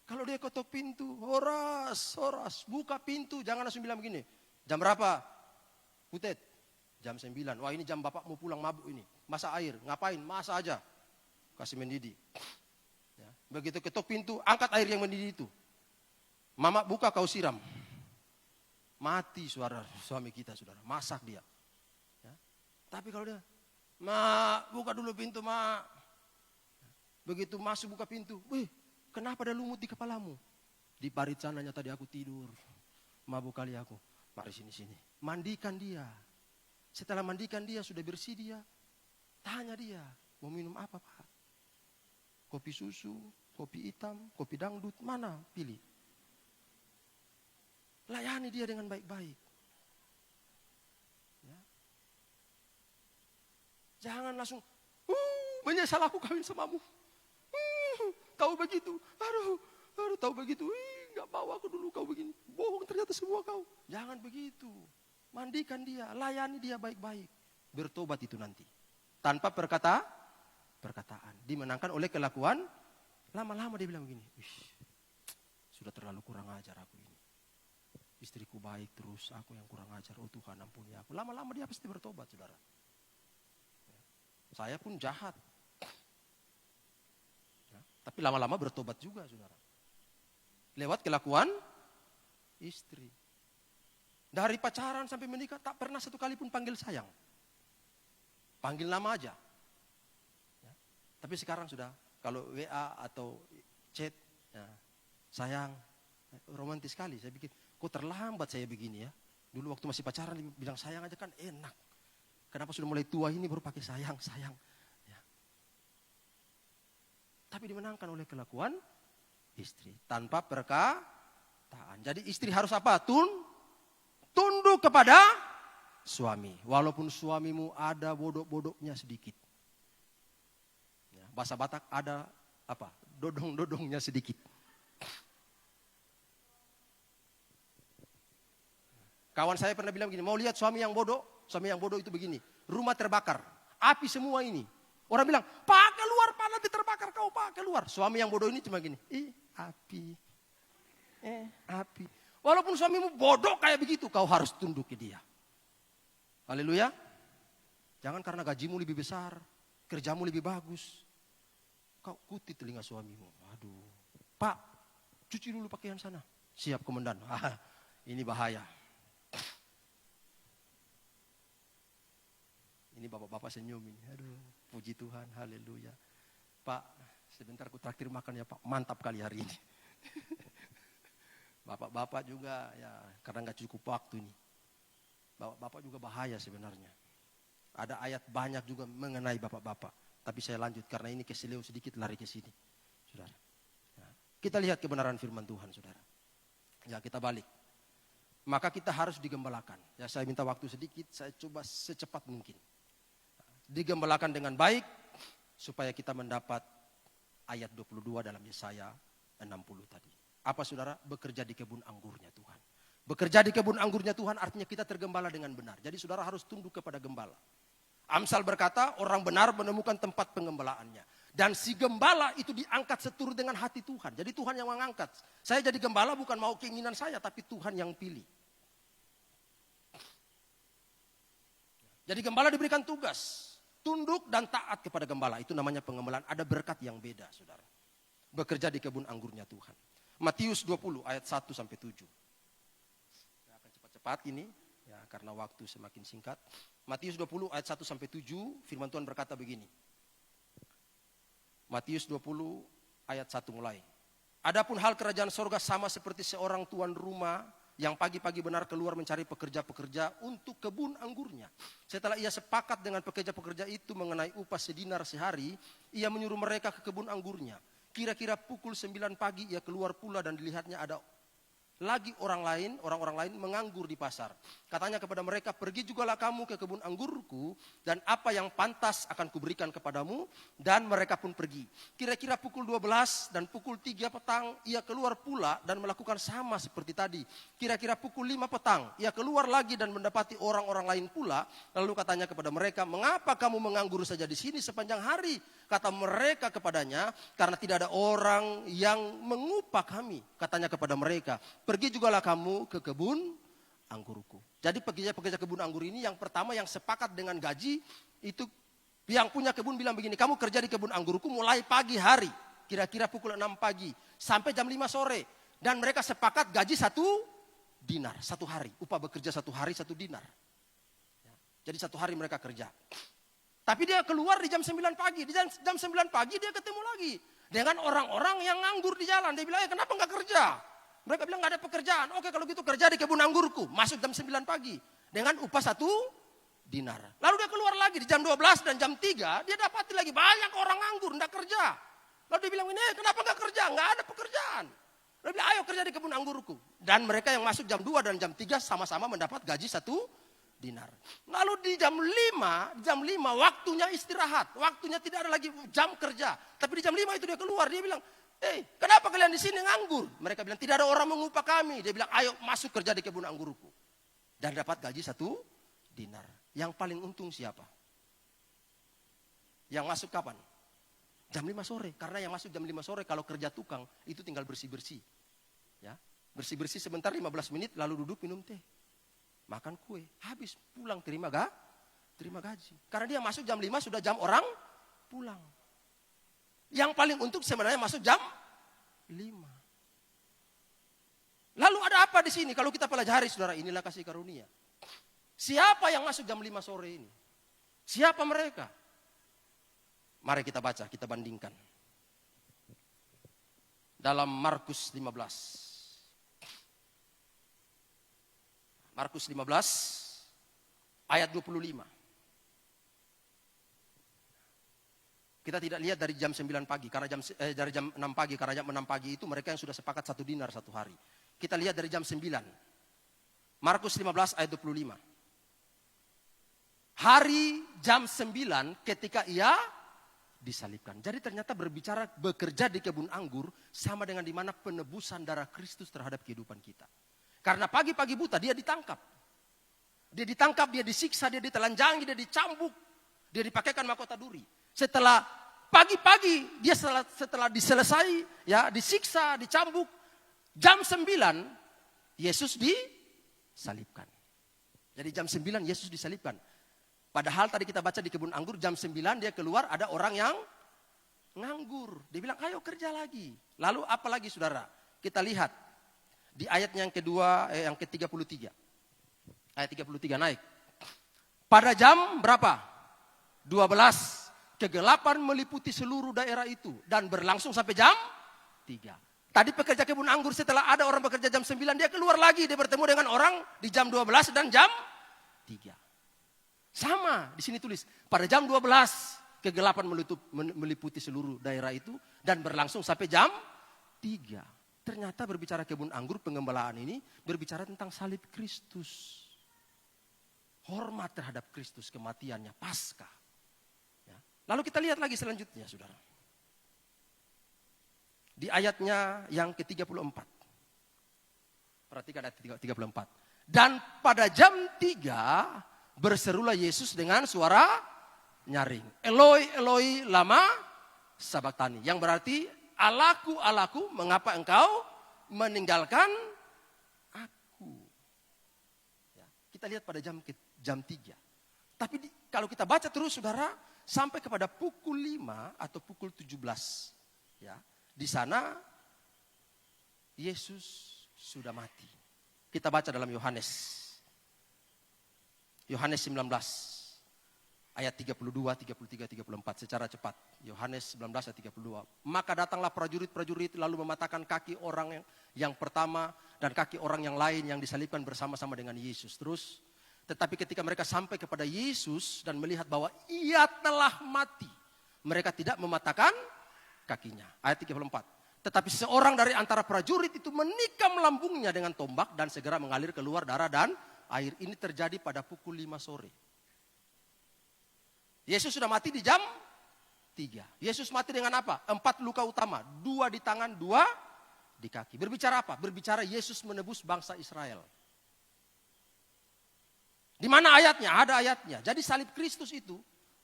Kalau dia ketok pintu, horas, buka pintu. Jangan langsung bilang begini, jam berapa? Putet, jam 9. Wah ini jam bapak mau pulang mabuk ini. Masak air, ngapain? Masak aja. Kasih mendidih. Ya. Begitu ketok pintu, angkat air yang mendidih itu. Mama buka, kau siram. Mati suami kita, saudara. Masak dia. Ya. Tapi kalau dia, Ma, buka dulu pintu, Ma. Begitu masuk buka pintu, wih, kenapa ada lumut di kepalamu? Di parit sananya tadi aku tidur. Mabuk kali aku. Mari sini. Mandikan dia. Setelah mandikan dia, sudah bersih dia. Tanya dia, mau minum apa, Pak? Kopi susu, kopi hitam, kopi dangdut, mana? Pilih. Layani dia dengan baik-baik. Ya. Jangan langsung, menyesal aku kawin samamu. Tahu begitu, aduh, tahu begitu, nggak mau aku dulu kau begini. Bohong ternyata semua kau. Jangan begitu. Mandikan dia, layani dia baik-baik. Bertobat itu nanti. Tanpa perkataan. Dimenangkan oleh kelakuan. Lama-lama dia bilang begini, sudah terlalu kurang ajar aku ini. Istriku baik terus, aku yang kurang ajar. Oh Tuhan ampuni aku. Lama-lama dia pasti bertobat, saudara. Saya pun jahat. Ya, tapi lama-lama bertobat juga, saudara. Lewat kelakuan istri. Dari pacaran sampai menikah tak pernah 1 kali pun panggil sayang. Panggil nama aja. Ya. Tapi sekarang sudah, kalau WA atau chat, ya, sayang, romantis sekali. Saya pikir, kok terlambat saya begini ya. Dulu waktu masih pacaran bilang sayang aja kan enak. Kenapa sudah mulai tua ini baru pakai sayang. Ya. Tapi dimenangkan oleh kelakuan istri. Tanpa perkataan. Jadi istri harus apa? Tunduk kepada suami. Walaupun suamimu ada bodoh-bodohnya sedikit. Ya, bahasa Batak ada apa? Dodong-dodongnya sedikit. Kawan saya pernah bilang begini, mau lihat suami yang bodoh? Suami yang bodoh itu begini, rumah terbakar, api semua ini. Orang bilang, Pak keluar, Pak nanti terbakar kau, Pak keluar. Suami yang bodoh ini cuma gini, api. Api. Walaupun suamimu bodoh kayak begitu, kau harus tunduk ke dia. Haleluya. Jangan karena gajimu lebih besar, kerjamu lebih bagus, kau ikuti telinga suamimu. Aduh, Pak, cuci dulu pakaian sana. Siap komandan. Ini bahaya. Ini bapak-bapak senyum ini. Aduh, puji Tuhan, haleluya. Pak, sebentar aku traktir makan ya Pak. Mantap kali hari ini. Bapak-bapak juga ya karena nggak cukup waktu nih. Bapak-bapak juga bahaya sebenarnya. Ada ayat banyak juga mengenai bapak-bapak. Tapi saya lanjut karena ini keseleo sedikit lari ke sini. Saudara. Ya. Kita lihat kebenaran firman Tuhan, saudara. Ya, kita balik. Maka kita harus digembalakan. Ya, saya minta waktu sedikit, saya coba secepat mungkin. Digembalakan dengan baik supaya kita mendapat ayat 22 dalam Yesaya 60 tadi. Apa saudara? Bekerja di kebun anggurnya Tuhan. Bekerja di kebun anggurnya Tuhan artinya kita tergembala dengan benar. Jadi saudara harus tunduk kepada gembala. Amsal berkata orang benar menemukan tempat penggembalaannya. Dan si gembala itu diangkat seturut dengan hati Tuhan. Jadi Tuhan yang mengangkat. Saya jadi gembala bukan mau keinginan saya, tapi Tuhan yang pilih. Jadi gembala diberikan tugas. Tunduk dan taat kepada gembala. Itu namanya pengembalaan. Ada berkat yang beda, saudara. Bekerja di kebun anggurnya Tuhan. Matius 20 ayat 1-7. Saya akan cepat-cepat ini. Ya, karena waktu semakin singkat. Matius 20 ayat 1-7. Firman Tuhan berkata begini. Matius 20 ayat 1 mulai. Adapun hal kerajaan sorga sama seperti seorang tuan rumah yang pagi-pagi benar keluar mencari pekerja-pekerja untuk kebun anggurnya. Setelah ia sepakat dengan pekerja-pekerja itu mengenai upah sedinar sehari, ia menyuruh mereka ke kebun anggurnya. Kira-kira pukul 9 pagi ia keluar pula dan dilihatnya ada lagi orang-orang lain menganggur di pasar. Katanya kepada mereka, pergi jugalah kamu ke kebun anggurku dan apa yang pantas akan kuberikan kepadamu. Dan mereka pun pergi. Kira-kira pukul 12 dan pukul 3 petang ia keluar pula dan melakukan sama seperti tadi. Kira-kira pukul 5 petang ia keluar lagi dan mendapati orang-orang lain pula. Lalu katanya kepada mereka, mengapa kamu menganggur saja di sini sepanjang hari? Kata mereka kepadanya, karena tidak ada orang yang mengupah kami. Katanya kepada mereka, pergi jugalah kamu ke kebun anggurku. Jadi pekerja-pekerja kebun anggur ini yang pertama yang sepakat dengan gaji, itu yang punya kebun bilang begini, kamu kerja di kebun anggurku mulai pagi hari, kira-kira pukul 6 pagi, sampai jam 5 sore. Dan mereka sepakat gaji 1 dinar, 1 hari. Upah bekerja 1 hari 1 dinar. Jadi 1 hari mereka kerja. Tapi dia keluar di jam 9 pagi. Di jam 9 pagi dia ketemu lagi dengan orang-orang yang nganggur di jalan. Dia bilang, kenapa nggak kerja? Mereka bilang nggak ada pekerjaan. Oke, kalau gitu kerja di kebun anggurku. Masuk jam 9 pagi dengan upah 1 dinar. Lalu dia keluar lagi di jam 12 dan jam 3. Dia dapati lagi banyak orang nganggur, nggak kerja. Lalu dia bilang, ini kenapa nggak kerja? Nggak ada pekerjaan. Dia bilang, ayo kerja di kebun anggurku. Dan mereka yang masuk jam 2 dan jam 3 sama-sama mendapat gaji 1 dinar. Lalu di jam 5 waktunya istirahat. Waktunya tidak ada lagi jam kerja. Tapi di jam 5 itu dia keluar. Dia bilang, kenapa kalian di sini nganggur? Mereka bilang, tidak ada orang mengupah kami. Dia bilang, ayo masuk kerja di kebun anggurku. Dan dapat gaji 1 dinar. Yang paling untung siapa? Yang masuk kapan? Jam 5 sore. Karena yang masuk jam 5 sore kalau kerja tukang itu tinggal bersih-bersih. Ya, bersih-bersih sebentar 15 menit lalu duduk minum teh. Makan kue, habis pulang terima gaji. Karena dia masuk jam 5 sudah jam orang pulang. Yang paling untung sebenarnya masuk jam 5. Lalu ada apa di sini? Kalau kita pelajari saudara, inilah kasih karunia. Siapa yang masuk jam 5 sore ini? Siapa mereka? Mari kita baca, kita bandingkan. Dalam Markus 15. Markus 15 ayat 25. Kita tidak lihat dari jam 9 pagi karena dari jam 6 pagi karena jam 6 pagi itu mereka yang sudah sepakat 1 dinar 1 hari. Kita lihat dari jam 9. Markus 15 ayat 25. Hari jam 9 ketika ia disalibkan. Jadi ternyata berbicara bekerja di kebun anggur sama dengan di mana penebusan darah Kristus terhadap kehidupan kita. Karena pagi-pagi buta dia ditangkap. Dia ditangkap, dia disiksa, dia ditelanjangi, dia dicambuk. Dia dipakaikan mahkota duri. Setelah pagi-pagi dia setelah diselesai, ya, disiksa, dicambuk. Jam 9 Yesus disalibkan. Jadi jam 9 Yesus disalibkan. Padahal tadi kita baca di kebun anggur jam 9 dia keluar ada orang yang nganggur. Dia bilang ayo kerja lagi. Lalu apa lagi saudara? Kita lihat di ayatnya yang kedua, yang ke-33. Ayat 33 naik. Pada jam berapa? 12. Kegelapan meliputi seluruh daerah itu. Dan berlangsung sampai jam 3. Tadi pekerja kebun anggur setelah ada orang bekerja jam 9. Dia keluar lagi. Dia bertemu dengan orang di jam 12 dan jam 3. Sama di sini tulis. Pada jam 12 kegelapan meliputi seluruh daerah itu. Dan berlangsung sampai jam 3. Ternyata berbicara kebun anggur pengembalaan ini. Berbicara tentang salib Kristus. Hormat terhadap Kristus, kematiannya, Paskah. Ya. Lalu kita lihat lagi selanjutnya, saudara. Di ayatnya yang ke-34. Perhatikan ayat 34. Dan pada jam 3 berserulah Yesus dengan suara nyaring. Eloi, Eloi, lama sabachthani. Yang berarti, Allahku, Allahku, mengapa engkau meninggalkan aku? Ya. Kita lihat pada jam 3. Tapi kalau kita baca terus saudara, sampai kepada pukul 5 atau pukul 17. Ya, di sana Yesus sudah mati. Kita baca dalam Yohanes 19 ayat 32, 33, 34 secara cepat. Yohanes 19 ayat 32. Maka datanglah prajurit-prajurit lalu mematahkan kaki orang yang pertama dan kaki orang yang lain yang disalibkan bersama-sama dengan Yesus. Terus tetapi ketika mereka sampai kepada Yesus dan melihat bahwa ia telah mati, mereka tidak mematahkan kakinya. Ayat 34. Tetapi seorang dari antara prajurit itu menikam lambungnya dengan tombak dan segera mengalir keluar darah dan air. Ini terjadi pada pukul 5 sore. Yesus sudah mati di jam 3. Yesus mati dengan apa? 4 luka utama. 2 di tangan, 2 di kaki. Berbicara apa? Berbicara Yesus menebus bangsa Israel. Di mana ayatnya? Ada ayatnya. Jadi salib Kristus itu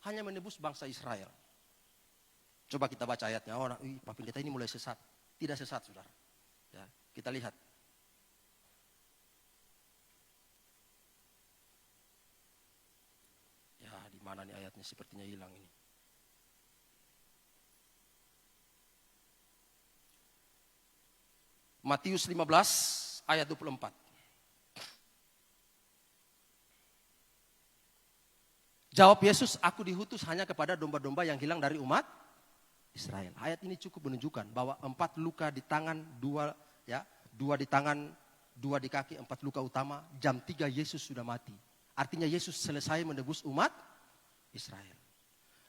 hanya menebus bangsa Israel. Coba kita baca ayatnya. Oh, Pak Pendeta ini mulai sesat. Tidak sesat, saudara. Ya, kita lihat. Ya, di mana nih ayatnya? Sepertinya hilang ini. Matius 15 ayat 24. Jawab Yesus, aku diutus hanya kepada domba-domba yang hilang dari umat Israel. Ayat ini cukup menunjukkan bahwa 4 luka di tangan, 2 di tangan, 2 di kaki, 4 luka utama. Jam 3 Yesus sudah mati. Artinya Yesus selesai menebus umat Israel.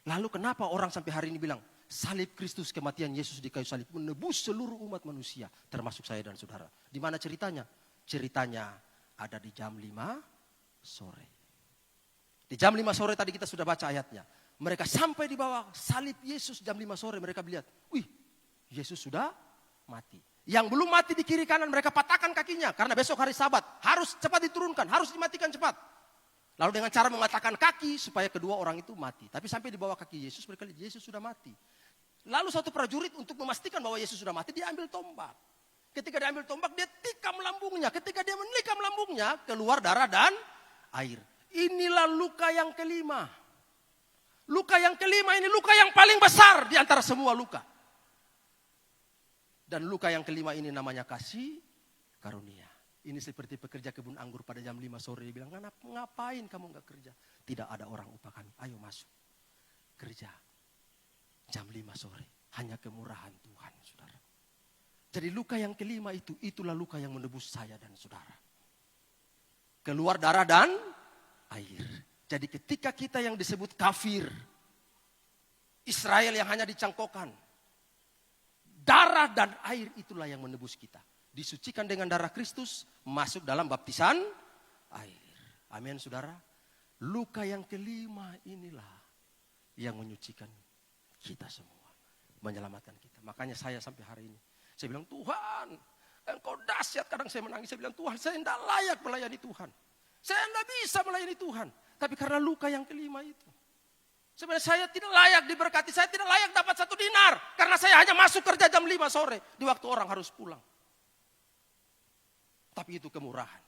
Lalu kenapa orang sampai hari ini bilang, salib Kristus, kematian Yesus di kayu salib menebus seluruh umat manusia, termasuk saya dan saudara. Di mana ceritanya? Ceritanya ada di jam 5 sore. Di jam 5 sore tadi kita sudah baca ayatnya. Mereka sampai di bawah salib Yesus jam 5 sore. Mereka melihat, wih, Yesus sudah mati. Yang belum mati di kiri kanan mereka patahkan kakinya. Karena besok hari Sabat harus cepat diturunkan, harus dimatikan cepat. Lalu dengan cara mematahkan kaki supaya kedua orang itu mati. Tapi sampai di bawah kaki Yesus mereka lihat Yesus sudah mati. Lalu satu prajurit untuk memastikan bahwa Yesus sudah mati, dia ambil tombak. Ketika dia ambil tombak, dia tikam lambungnya. Ketika dia menikam lambungnya, keluar darah dan air. Inilah luka yang kelima. Luka yang kelima ini luka yang paling besar di antara semua luka. Dan luka yang kelima ini namanya kasih karunia. Ini seperti pekerja kebun anggur pada jam 5 sore. Dia bilang, ngapain kamu gak kerja? Tidak ada orang upah kami, ayo masuk. Kerja. Jam 5 sore. Hanya kemurahan Tuhan, saudara. Jadi luka yang kelima itu, itulah luka yang menebus saya dan saudara. Keluar darah dan air. Jadi ketika kita yang disebut kafir, Israel yang hanya dicangkokkan, darah dan air itulah yang menebus kita. Disucikan dengan darah Kristus, masuk dalam baptisan air. Amin, saudara. Luka yang kelima inilah yang menyucikan kita semua, menyelamatkan kita. Makanya saya sampai hari ini, saya bilang, Tuhan, Engkau dahsyat. Kadang saya menangis, saya bilang, Tuhan, saya tidak layak melayani Tuhan. Saya tidak bisa melayani Tuhan. Tapi karena luka yang kelima itu. Sebenarnya saya tidak layak diberkati. Saya tidak layak dapat 1 dinar. Karena saya hanya masuk kerja jam 5 sore. Di waktu orang harus pulang. Tapi itu kemurahan.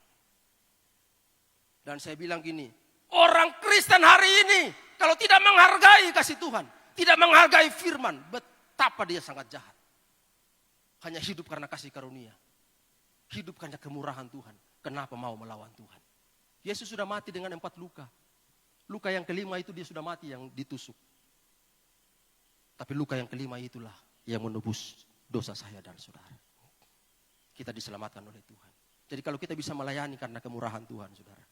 Dan saya bilang gini. Orang Kristen hari ini kalau tidak menghargai kasih Tuhan, tidak menghargai firman, betapa dia sangat jahat. Hanya hidup karena kasih karunia. Hidup karena kemurahan Tuhan. Kenapa mau melawan Tuhan? Yesus sudah mati dengan 4 luka. Luka yang kelima itu dia sudah mati yang ditusuk. Tapi luka yang kelima itulah yang menebus dosa saya dan saudara. Kita diselamatkan oleh Tuhan. Jadi kalau kita bisa melayani karena kemurahan Tuhan, saudara.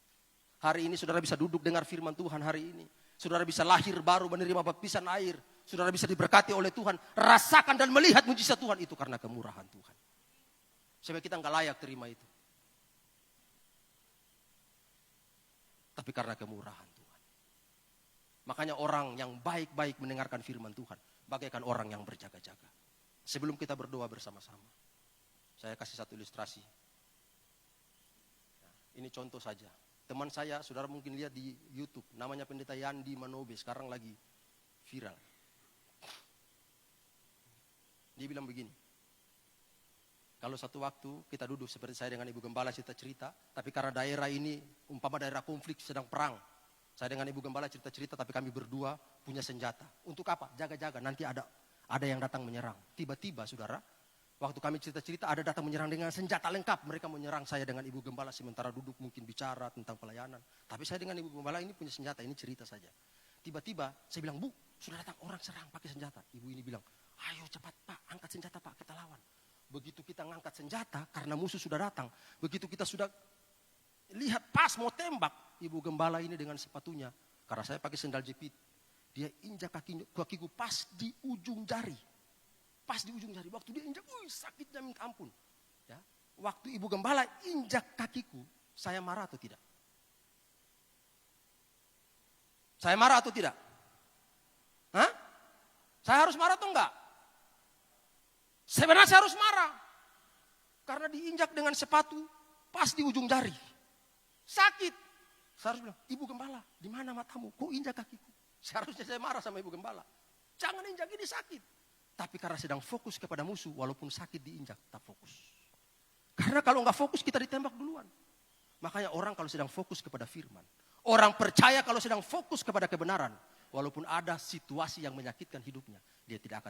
Hari ini saudara bisa duduk dengar firman Tuhan hari ini. Saudara bisa lahir baru menerima baptisan air. Saudara bisa diberkati oleh Tuhan. Rasakan dan melihat mujizat Tuhan itu karena kemurahan Tuhan. Sebab kita nggak layak terima itu. Tapi karena kemurahan Tuhan. Makanya orang yang baik-baik mendengarkan firman Tuhan. Bagaikan orang yang berjaga-jaga. Sebelum kita berdoa bersama-sama. Saya kasih satu ilustrasi. Nah, ini contoh saja. Teman saya, saudara mungkin lihat di YouTube. Namanya Pendeta Yandi Manobe. Sekarang lagi viral. Dia bilang begini. Kalau satu waktu kita duduk seperti saya dengan Ibu Gembala cerita-cerita. Tapi karena daerah ini, umpama daerah konflik sedang perang. Saya dengan Ibu Gembala cerita-cerita tapi kami berdua punya senjata. Untuk apa? Jaga-jaga. Nanti ada yang datang menyerang. Tiba-tiba saudara, waktu kami cerita-cerita ada datang menyerang dengan senjata lengkap. Mereka menyerang saya dengan Ibu Gembala sementara duduk mungkin bicara tentang pelayanan. Tapi saya dengan Ibu Gembala ini punya senjata, ini cerita saja. Tiba-tiba saya bilang, Bu, sudah datang orang serang pakai senjata. Ibu ini bilang, ayo cepat Pak, angkat senjata Pak, kita lawan. Begitu kita ngangkat senjata karena musuh sudah datang. Begitu kita sudah lihat pas mau tembak, Ibu Gembala ini dengan sepatunya. Karena saya pakai sendal jepit. Dia injak kakiku pas di ujung jari. Pas di ujung jari. Waktu dia injak, sakitnya minta ampun. Ya. Waktu Ibu Gembala injak kakiku, saya marah atau tidak? Saya marah atau tidak? Hah? Saya harus marah atau enggak? Sebenarnya saya harus marah. Karena diinjak dengan sepatu pas di ujung jari. Sakit. Saya harus bilang, Ibu Gembala, di mana matamu? Kok injak kakiku? Seharusnya saya marah sama Ibu Gembala. Jangan injak, ini sakit. Tapi karena sedang fokus kepada musuh, walaupun sakit diinjak, tak fokus. Karena kalau nggak fokus, kita ditembak duluan. Makanya orang kalau sedang fokus kepada firman. Orang percaya kalau sedang fokus kepada kebenaran. Walaupun ada situasi yang menyakitkan hidupnya, dia tidak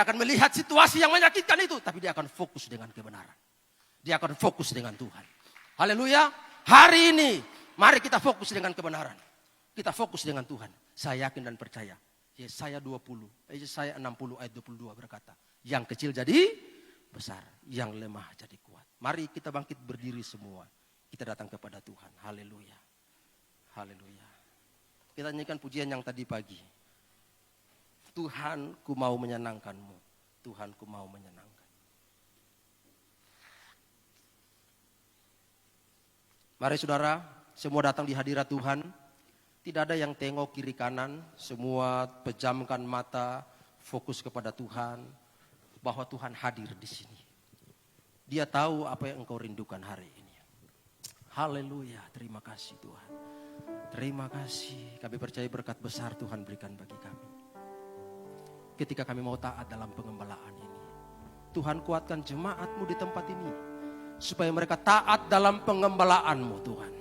akan melihat situasi yang menyakitkan itu. Tapi dia akan fokus dengan kebenaran. Dia akan fokus dengan Tuhan. Haleluya. Hari ini, mari kita fokus dengan kebenaran. Kita fokus dengan Tuhan. Saya yakin dan percaya. Yesaya 60 ayat 22 berkata. Yang kecil jadi besar. Yang lemah jadi kuat. Mari kita bangkit berdiri semua. Kita datang kepada Tuhan. Haleluya. Haleluya. Kita nyanyikan pujian yang tadi pagi. Tuhan, ku mau menyenangkanmu. Tuhan, ku mau menyenangkan. Mari saudara, semua datang di hadirat Tuhan. Tidak ada yang tengok kiri kanan. Semua pejamkan mata, fokus kepada Tuhan. Bahwa Tuhan hadir di sini. Dia tahu apa yang engkau rindukan hari ini. Haleluya, terima kasih Tuhan. Terima kasih, kami percaya berkat besar Tuhan berikan bagi kami. Ketika kami mau taat dalam pengembalaan ini. Tuhan kuatkan jemaat-Mu di tempat ini. Supaya mereka taat dalam pengembalaan-Mu Tuhan.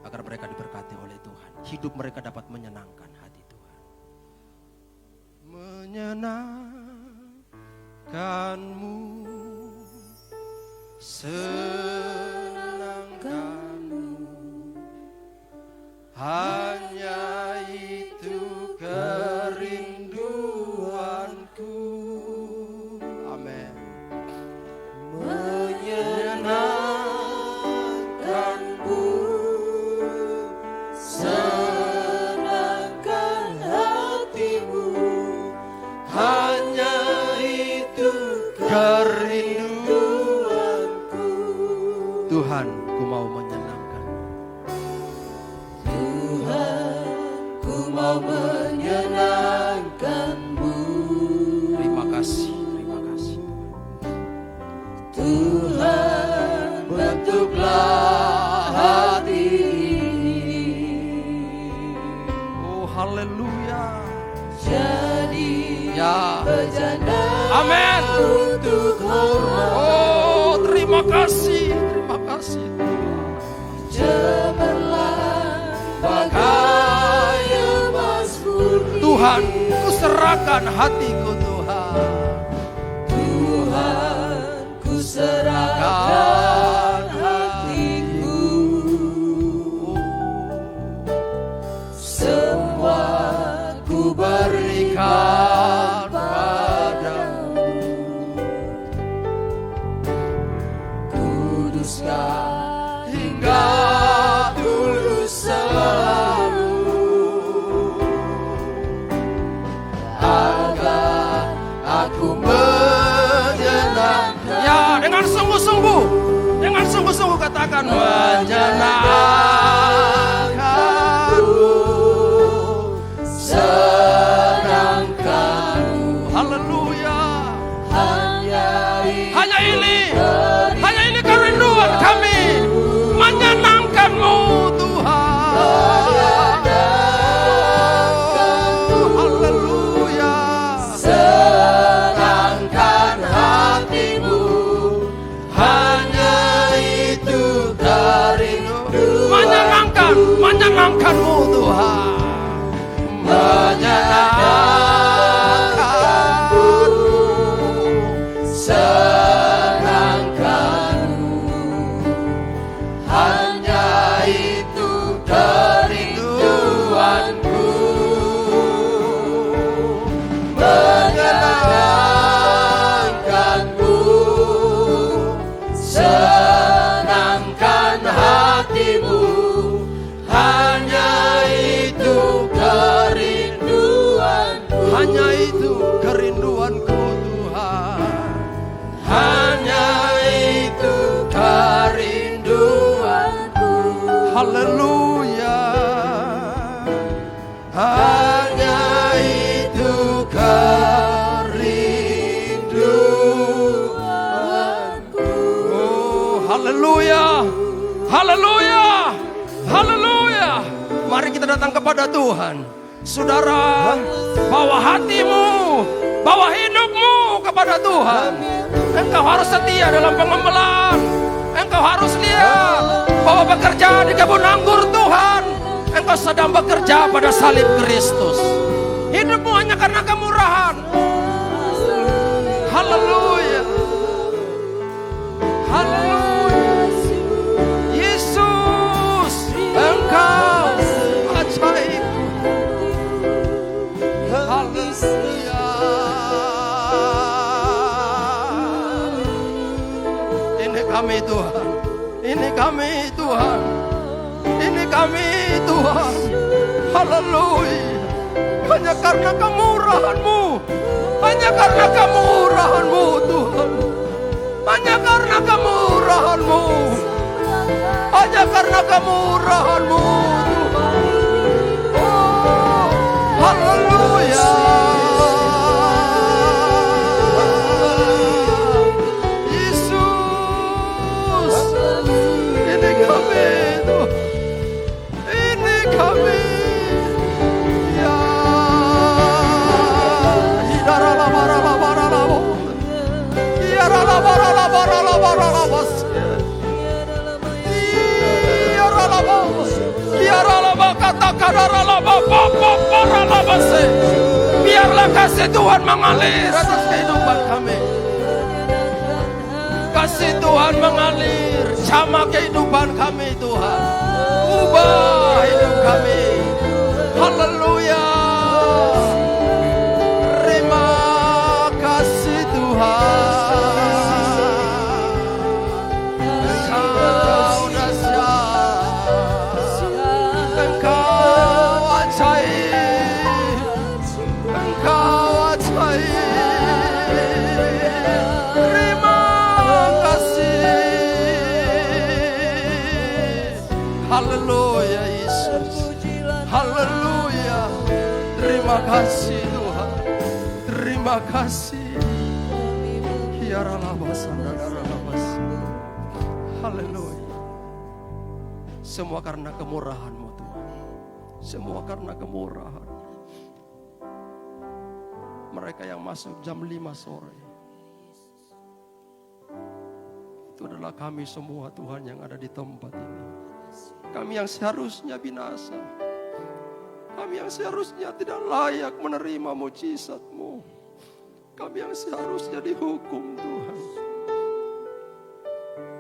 Agar mereka diberkati oleh Tuhan. Hidup mereka dapat menyenangkan hati Tuhan. Menyenangkanmu. Senangkanmu. Hanya itu kerinduanku. Amin. Menyenangkanmu, senangkan hatimu. Hanya itu kerinduanku. Tuhan, ku mau menyenangkan. Mau menyenangkan-Mu. Terima kasih, terima kasih. Tuhan, bentuklah hati ini. Oh, haleluya. Jadi bejana. Amin. Untuk hormat. Oh, terima kasih, terima kasih. Cemerlang Tuhan, ku serahkan hatiku Tuhan. Tuhan, ku serahkan hatiku, semua ku berikan padamu. Kuduskan hingga tulus selalu, agar aku menyenangkan. Ya, dengan sungguh-sungguh katakan menyenangkanmu, senangkanmu. haleluya. Hanya Hanya ini kerinduan kami, menyenangkanmu Tuhan. Haleluya. senangkan hatimu, hanya itu kerinduan. Menyenangkanmu Tuhan. Menyenangkanmu, senangkanmu, hanya itu kerinduanku. Menyenangkanmu, senangkan hatimu, hanya itu kerinduanku. Hanya itu kerinduanku Tuhan. Hanya itu kerinduanku. Haleluya. Hanya itu kerinduanku. Oh, haleluya. Haleluya. Haleluya. Mari kita datang kepada Tuhan. Saudara, bawa hatimu, bawa hidupmu kepada Tuhan. Engkau harus setia dalam pengembelaan. Engkau harus lihat bahwa bekerja di kebun anggur Tuhan, engkau sedang bekerja pada salib Kristus. Hidupmu hanya karena kemurahan. Haleluya. Haleluya. Yesus, engkau ajaib. Haleluya. Ini kami Tuhan. Ini kami Tuhan. Ini kami Tuhan. Haleluya. Hanya karena kemurahan-Mu. Hanya karena kemurahan-Mu Tuhan. Hanya karena kemurahan-Mu. Hanya karena kemurahan-Mu Tuhan. Oh, haleluya. Yesus, ini kami Tuhan. Ini kami. Ya, hidaralabaralabaralabo. Hidaralabaralabaralabaralabas. Biarlah kasih Tuhan mengalir atas kehidupan kami. Kasih Tuhan mengalir sama kehidupan kami Tuhan. Ubah hidup kami. Haleluya. Terima kasih Tuhan. Engkau dahsyat. Engkau ajaib. Engkau ajaib. Terima kasih. Haleluya Yesus. Haleluya. Terima kasih Tuhan. Terima kasih. Haleluya. Semua karena kemurahan-Mu Tuhan. Semua karena kemurahan. Mereka yang masuk jam 5 sore, itu adalah kami semua Tuhan yang ada di tempat ini. Kami yang seharusnya binasa, Kami yang seharusnya tidak layak menerima mujizat-Mu. Kami yang seharusnya dihukum Tuhan.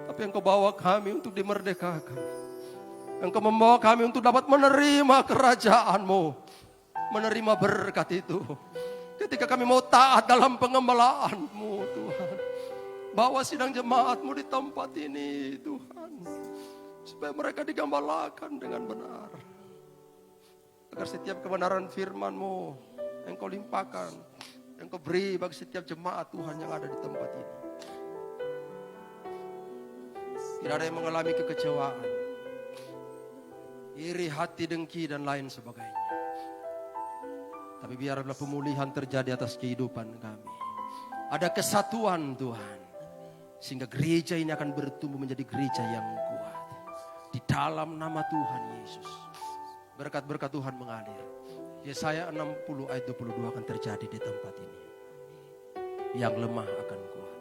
Tapi Engkau bawa kami untuk dimerdekakan. Engkau membawa kami untuk dapat menerima kerajaan-Mu. Menerima berkat itu. Ketika kami mau taat dalam pengembalaan-Mu Tuhan. Bawa sidang jemaat-Mu di tempat ini Tuhan. Supaya mereka digembalakan dengan benar. Agar setiap kebenaran firman-Mu Engkau limpahkan, Engkau beri bagi setiap jemaat Tuhan yang ada di tempat ini. Tidak ada yang mengalami kekecewaan, iri hati, dengki dan lain sebagainya. Tapi biarlah pemulihan terjadi atas kehidupan kami. Ada kesatuan Tuhan. Sehingga gereja ini akan bertumbuh menjadi gereja yang kuat. Di dalam nama Tuhan Yesus. Berkat-berkat Tuhan mengalir. Yesaya 60 ayat 22 akan terjadi di tempat ini. Yang lemah akan kuat.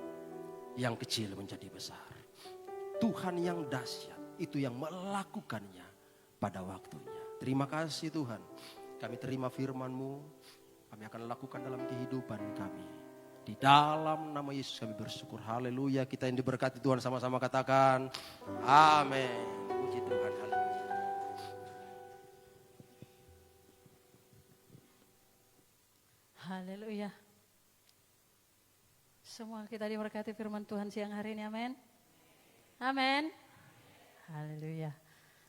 Yang kecil menjadi besar. Tuhan yang dahsyat itu yang melakukannya pada waktunya. Terima kasih Tuhan. Kami terima firman-Mu. Kami akan lakukan dalam kehidupan kami. Di dalam nama Yesus kami bersyukur. Haleluya. Kita yang diberkati Tuhan sama-sama katakan amin. Puji Tuhan. Haleluya. Haleluya. Semua kita diberkati firman Tuhan siang hari ini, amin. Amin. Haleluya.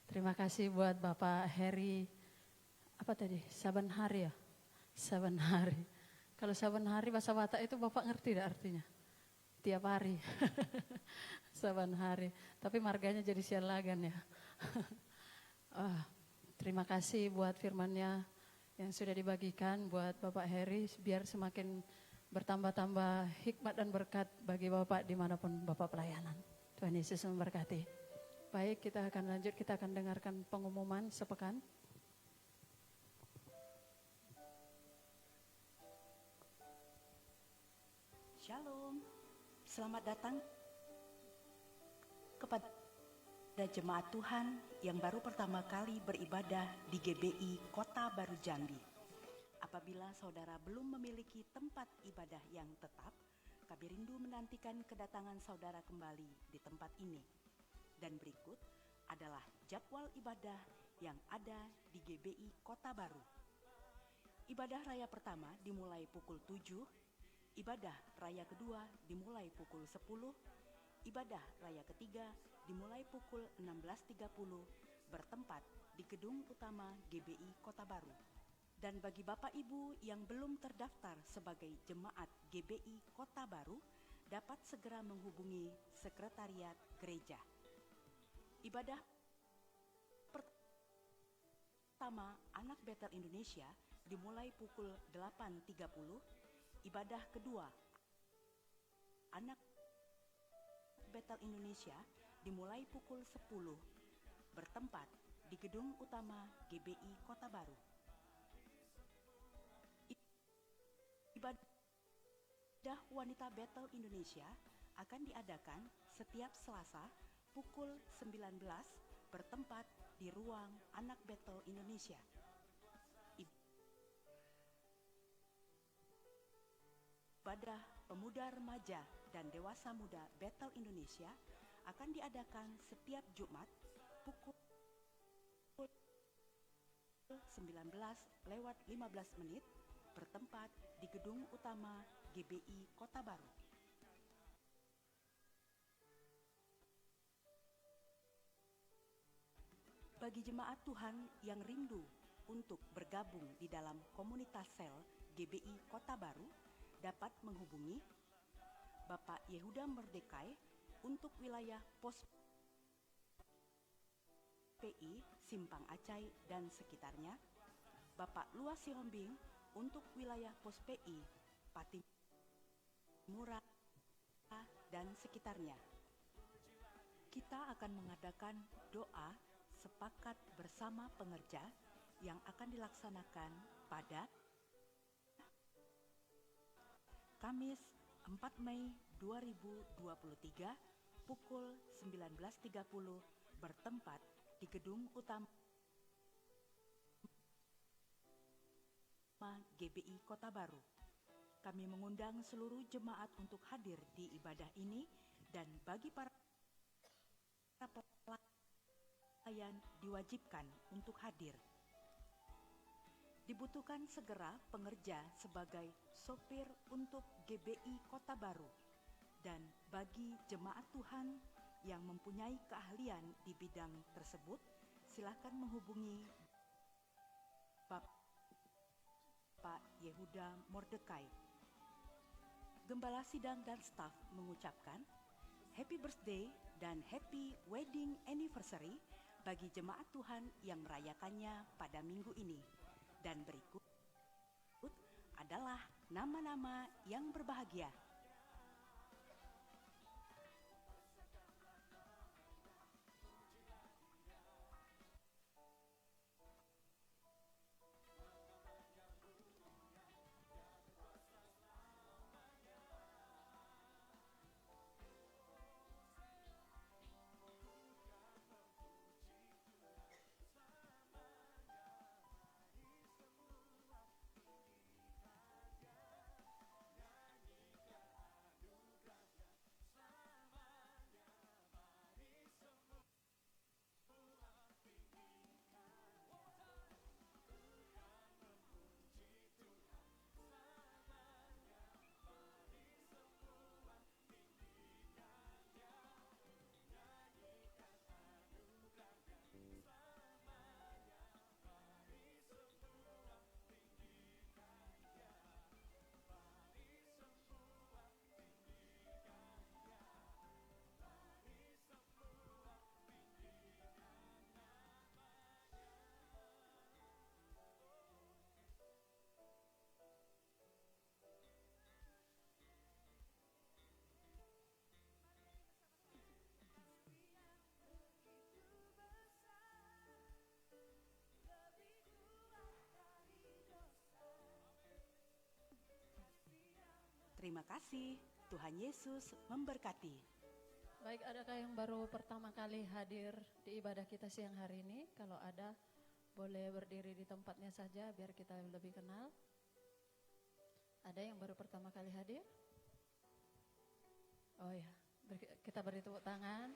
Terima kasih buat Bapak Heri. Apa tadi? Saban hari ya? Saban hari. Kalau saban hari bahasa Batak itu Bapak ngerti tidak artinya? Tiap hari. Saban hari. Tapi marganya jadi sialagan ya. Terima kasih buat firman-Nya yang sudah dibagikan buat Bapak Heri. Biar semakin bertambah-tambah hikmat dan berkat bagi Bapak dimanapun Bapak pelayanan. Tuhan Yesus memberkati. Baik, kita akan lanjut. Kita akan dengarkan pengumuman sepekan. Shalom, selamat datang kepada jemaat Tuhan yang baru pertama kali beribadah di GBI Kota Baru Jambi. Apabila saudara belum memiliki tempat ibadah yang tetap, kami rindu menantikan kedatangan saudara kembali di tempat ini. Dan berikut adalah jadwal ibadah yang ada di GBI Kota Baru. Ibadah raya pertama dimulai pukul 7. Ibadah raya kedua dimulai pukul 10, ibadah raya ketiga dimulai pukul 16.30 bertempat di gedung utama GBI Kota Baru. Dan bagi Bapak Ibu yang belum terdaftar sebagai jemaat GBI Kota Baru, dapat segera menghubungi sekretariat gereja. Ibadah pertama Anak Betel Indonesia dimulai pukul 8.30. Ibadah kedua Anak Betel Indonesia dimulai pukul 10 bertempat di gedung utama GBI Kota Baru. Ibadah Wanita Betel Indonesia akan diadakan setiap Selasa pukul 19 bertempat di ruang Anak Betel Indonesia. Ibadah Pemuda Remaja dan Dewasa Muda Betel Indonesia akan diadakan setiap Jumat pukul 19:15 bertempat di gedung utama GBI Kota Baru. Bagi jemaat Tuhan yang rindu untuk bergabung di dalam komunitas sel GBI Kota Baru, dapat menghubungi Bapak Yehuda Merdekai untuk wilayah Pos PI Simpang Acai dan sekitarnya, Bapak Luas Sihombing untuk wilayah Pos PI Patimura dan sekitarnya. Kita akan mengadakan doa sepakat bersama pengerja yang akan dilaksanakan pada Kamis 4 Mei 2023 pukul 19.30 bertempat di gedung utama GBI Kota Baru. Kami mengundang seluruh jemaat untuk hadir di ibadah ini dan bagi para pelayan diwajibkan untuk hadir. Dibutuhkan segera pengerja sebagai sopir untuk GBI Kota Baru. Dan bagi jemaat Tuhan yang mempunyai keahlian di bidang tersebut, silakan menghubungi Bapak Yehuda Mordekai. Gembala sidang dan staf mengucapkan Happy Birthday dan Happy Wedding Anniversary bagi jemaat Tuhan yang merayakannya pada minggu ini. Dan berikut adalah nama-nama yang berbahagia. Terima kasih, Tuhan Yesus memberkati. Baik, adakah yang baru pertama kali hadir di ibadah kita siang hari ini? Kalau ada, boleh berdiri di tempatnya saja biar kita lebih kenal. Ada yang baru pertama kali hadir? Oh ya, kita beri tepuk tangan.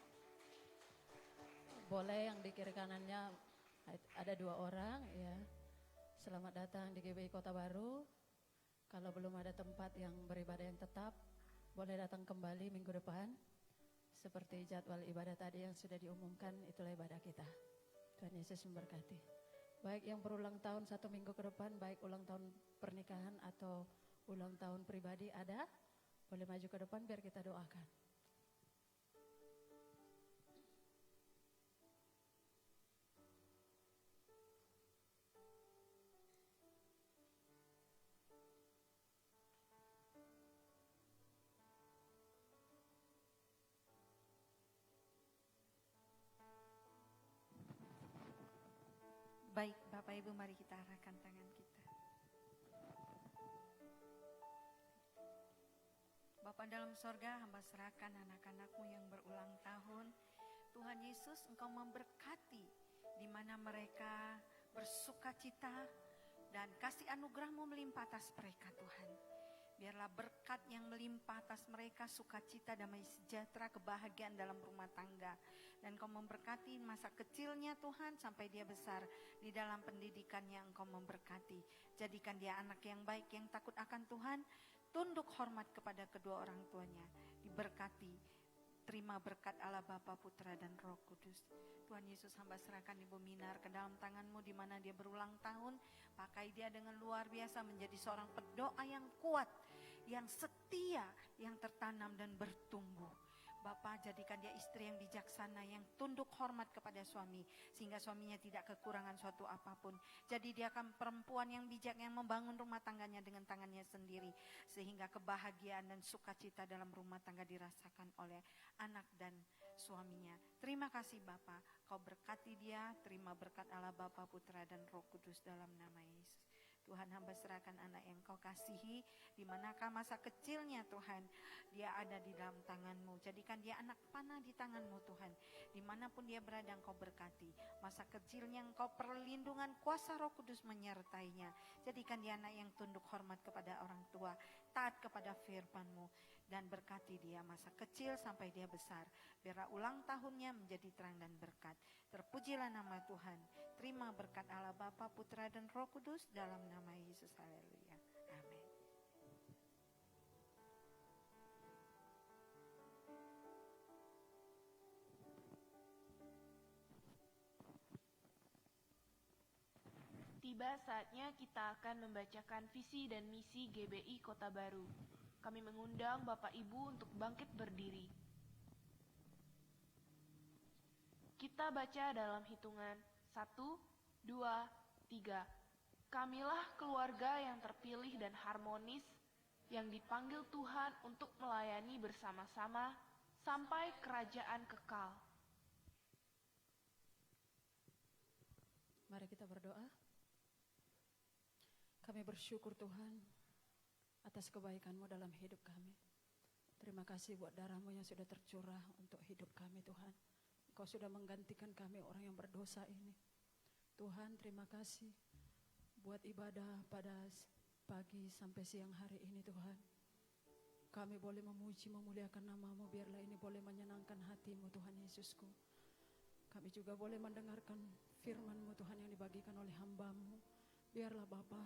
Boleh yang di kiri kanannya, ada 2 orang ya. Selamat datang di GBI Kota Baru. Kalau belum ada tempat yang beribadah yang tetap, boleh datang kembali minggu depan. Seperti jadwal ibadah tadi yang sudah diumumkan, itulah ibadah kita. Tuhan Yesus memberkati. Baik yang berulang tahun 1 minggu ke depan, baik ulang tahun pernikahan atau ulang tahun pribadi ada, boleh maju ke depan biar kita doakan. Baik, Bapak Ibu, mari kita arahkan tangan kita. Bapa dalam sorga, hamba serahkan anak-anak-Mu yang berulang tahun. Tuhan Yesus, Engkau memberkati di mana mereka bersuka cita dan kasih anugerah-Mu melimpah atas mereka, Tuhan. Biarlah berkat yang melimpah atas mereka, sukacita, damai sejahtera, kebahagiaan dalam rumah tangga. Dan Engkau memberkati masa kecilnya Tuhan sampai dia besar di dalam pendidikan yang Engkau memberkati. Jadikan dia anak yang baik, yang takut akan Tuhan, tunduk hormat kepada kedua orang tuanya. Diberkati, terima berkat Allah Bapa, Putra dan Roh Kudus. Tuhan Yesus, hamba serahkan Ibu Minar ke dalam tangan-Mu di mana dia berulang tahun. Pakai dia dengan luar biasa menjadi seorang pendoa yang kuat, yang setia, yang tertanam dan bertumbuh. Bapa, jadikan dia istri yang bijaksana, yang tunduk hormat kepada suami, sehingga suaminya tidak kekurangan suatu apapun. Jadi dia akan perempuan yang bijak, yang membangun rumah tangganya dengan tangannya sendiri, sehingga kebahagiaan dan sukacita dalam rumah tangga dirasakan oleh anak dan suaminya. Terima kasih Bapa, Kau berkati dia, terima berkat Allah Bapa, Putra dan Roh Kudus dalam nama Yesus. Tuhan, hamba serahkan anak yang Kau kasihi, di manakah masa kecilnya Tuhan, dia ada di dalam tangan-Mu. Jadikan dia anak panah di tangan-Mu Tuhan. Dimanapun dia berada Engkau berkati. Masa kecilnya Engkau perlindungan kuasa Roh Kudus menyertainya. Jadikan dia anak yang tunduk hormat kepada orang tua, taat kepada firman-Mu. Dan berkati dia masa kecil sampai dia besar. Biarlah ulang tahunnya menjadi terang dan berkat. Terpujilah nama Tuhan. Terima berkat Allah Bapa, Putra dan Roh Kudus dalam nama Yesus. Haleluya. Amin. Tiba saatnya kita akan membacakan visi dan misi GBI Kota Baru. Kami mengundang Bapak Ibu untuk bangkit berdiri. Kita baca dalam hitungan 1, 2, 3. Kamilah keluarga yang terpilih dan harmonis, yang dipanggil Tuhan untuk melayani bersama-sama sampai kerajaan kekal. Mari kita berdoa. Kami bersyukur Tuhan atas kebaikan-Mu dalam hidup kami. Terima kasih buat darah-Mu yang sudah tercurah untuk hidup kami Tuhan. Engkau sudah menggantikan kami orang yang berdosa ini. Tuhan, terima kasih buat ibadah pada pagi sampai siang hari ini Tuhan. Kami boleh memuji, memuliakan nama-Mu, biarlah ini boleh menyenangkan hati-Mu Tuhan Yesusku. Kami juga boleh mendengarkan firman-Mu Tuhan yang dibagikan oleh hamba-Mu. Biarlah Bapa,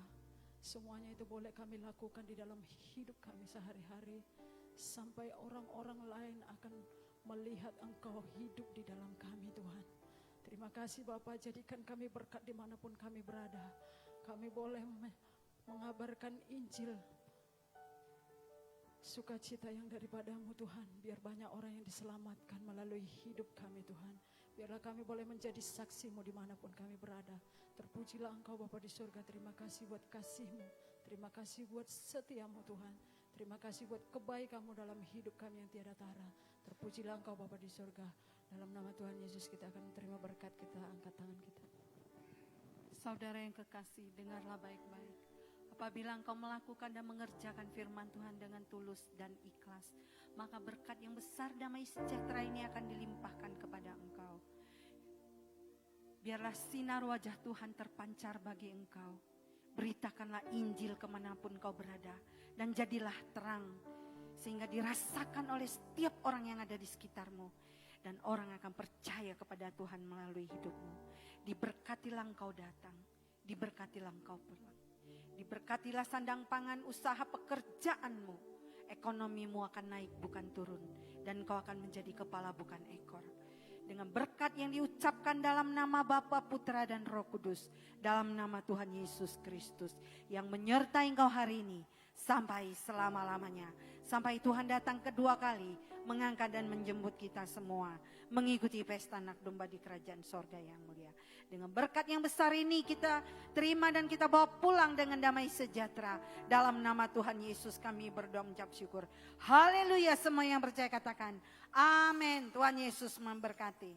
semuanya itu boleh kami lakukan di dalam hidup kami sehari-hari. Sampai orang-orang lain akan melihat Engkau hidup di dalam kami Tuhan. Terima kasih Bapa, jadikan kami berkat dimanapun kami berada. Kami boleh mengabarkan Injil sukacita yang daripada-Mu Tuhan. Biar banyak orang yang diselamatkan melalui hidup kami Tuhan. Biarlah kami boleh menjadi saksi-Mu dimanapun kami berada. Terpujilah Engkau Bapa di surga. Terima kasih buat kasih-Mu. Terima kasih buat setia-Mu Tuhan. Terima kasih buat kebaikan-Mu dalam hidup kami yang tiada tara. Terpujilah Engkau Bapa di surga. Dalam nama Tuhan Yesus kita akan menerima berkat. Kita angkat tangan kita. Saudara yang kekasih, dengarlah baik-baik. Apabila engkau melakukan dan mengerjakan firman Tuhan dengan tulus dan ikhlas, maka berkat yang besar damai sejahtera ini akan dilimpahkan kepada engkau. Biarlah sinar wajah Tuhan terpancar bagi engkau. Beritakanlah Injil kemanapun kau berada, dan jadilah terang, sehingga dirasakan oleh setiap orang yang ada di sekitarmu. Dan orang akan percaya kepada Tuhan melalui hidupmu. Diberkatilah engkau datang, diberkatilah engkau pulang. Diberkatilah sandang pangan usaha pekerjaanmu. Ekonomimu akan naik bukan turun. Dan kau akan menjadi kepala bukan ekor. Dengan berkat yang diucapkan dalam nama Bapa, Putra dan Roh Kudus. Dalam nama Tuhan Yesus Kristus. Yang menyertai engkau hari ini. Sampai selama-lamanya. Sampai Tuhan datang kedua kali. Mengangkat dan menjemput kita semua. Mengikuti pesta anak domba di kerajaan sorga yang mulia. Dengan berkat yang besar ini kita terima dan kita bawa pulang dengan damai sejahtera. Dalam nama Tuhan Yesus kami berdoa mengucap syukur. Haleluya, semua yang percaya katakan amin. Tuhan Yesus memberkati.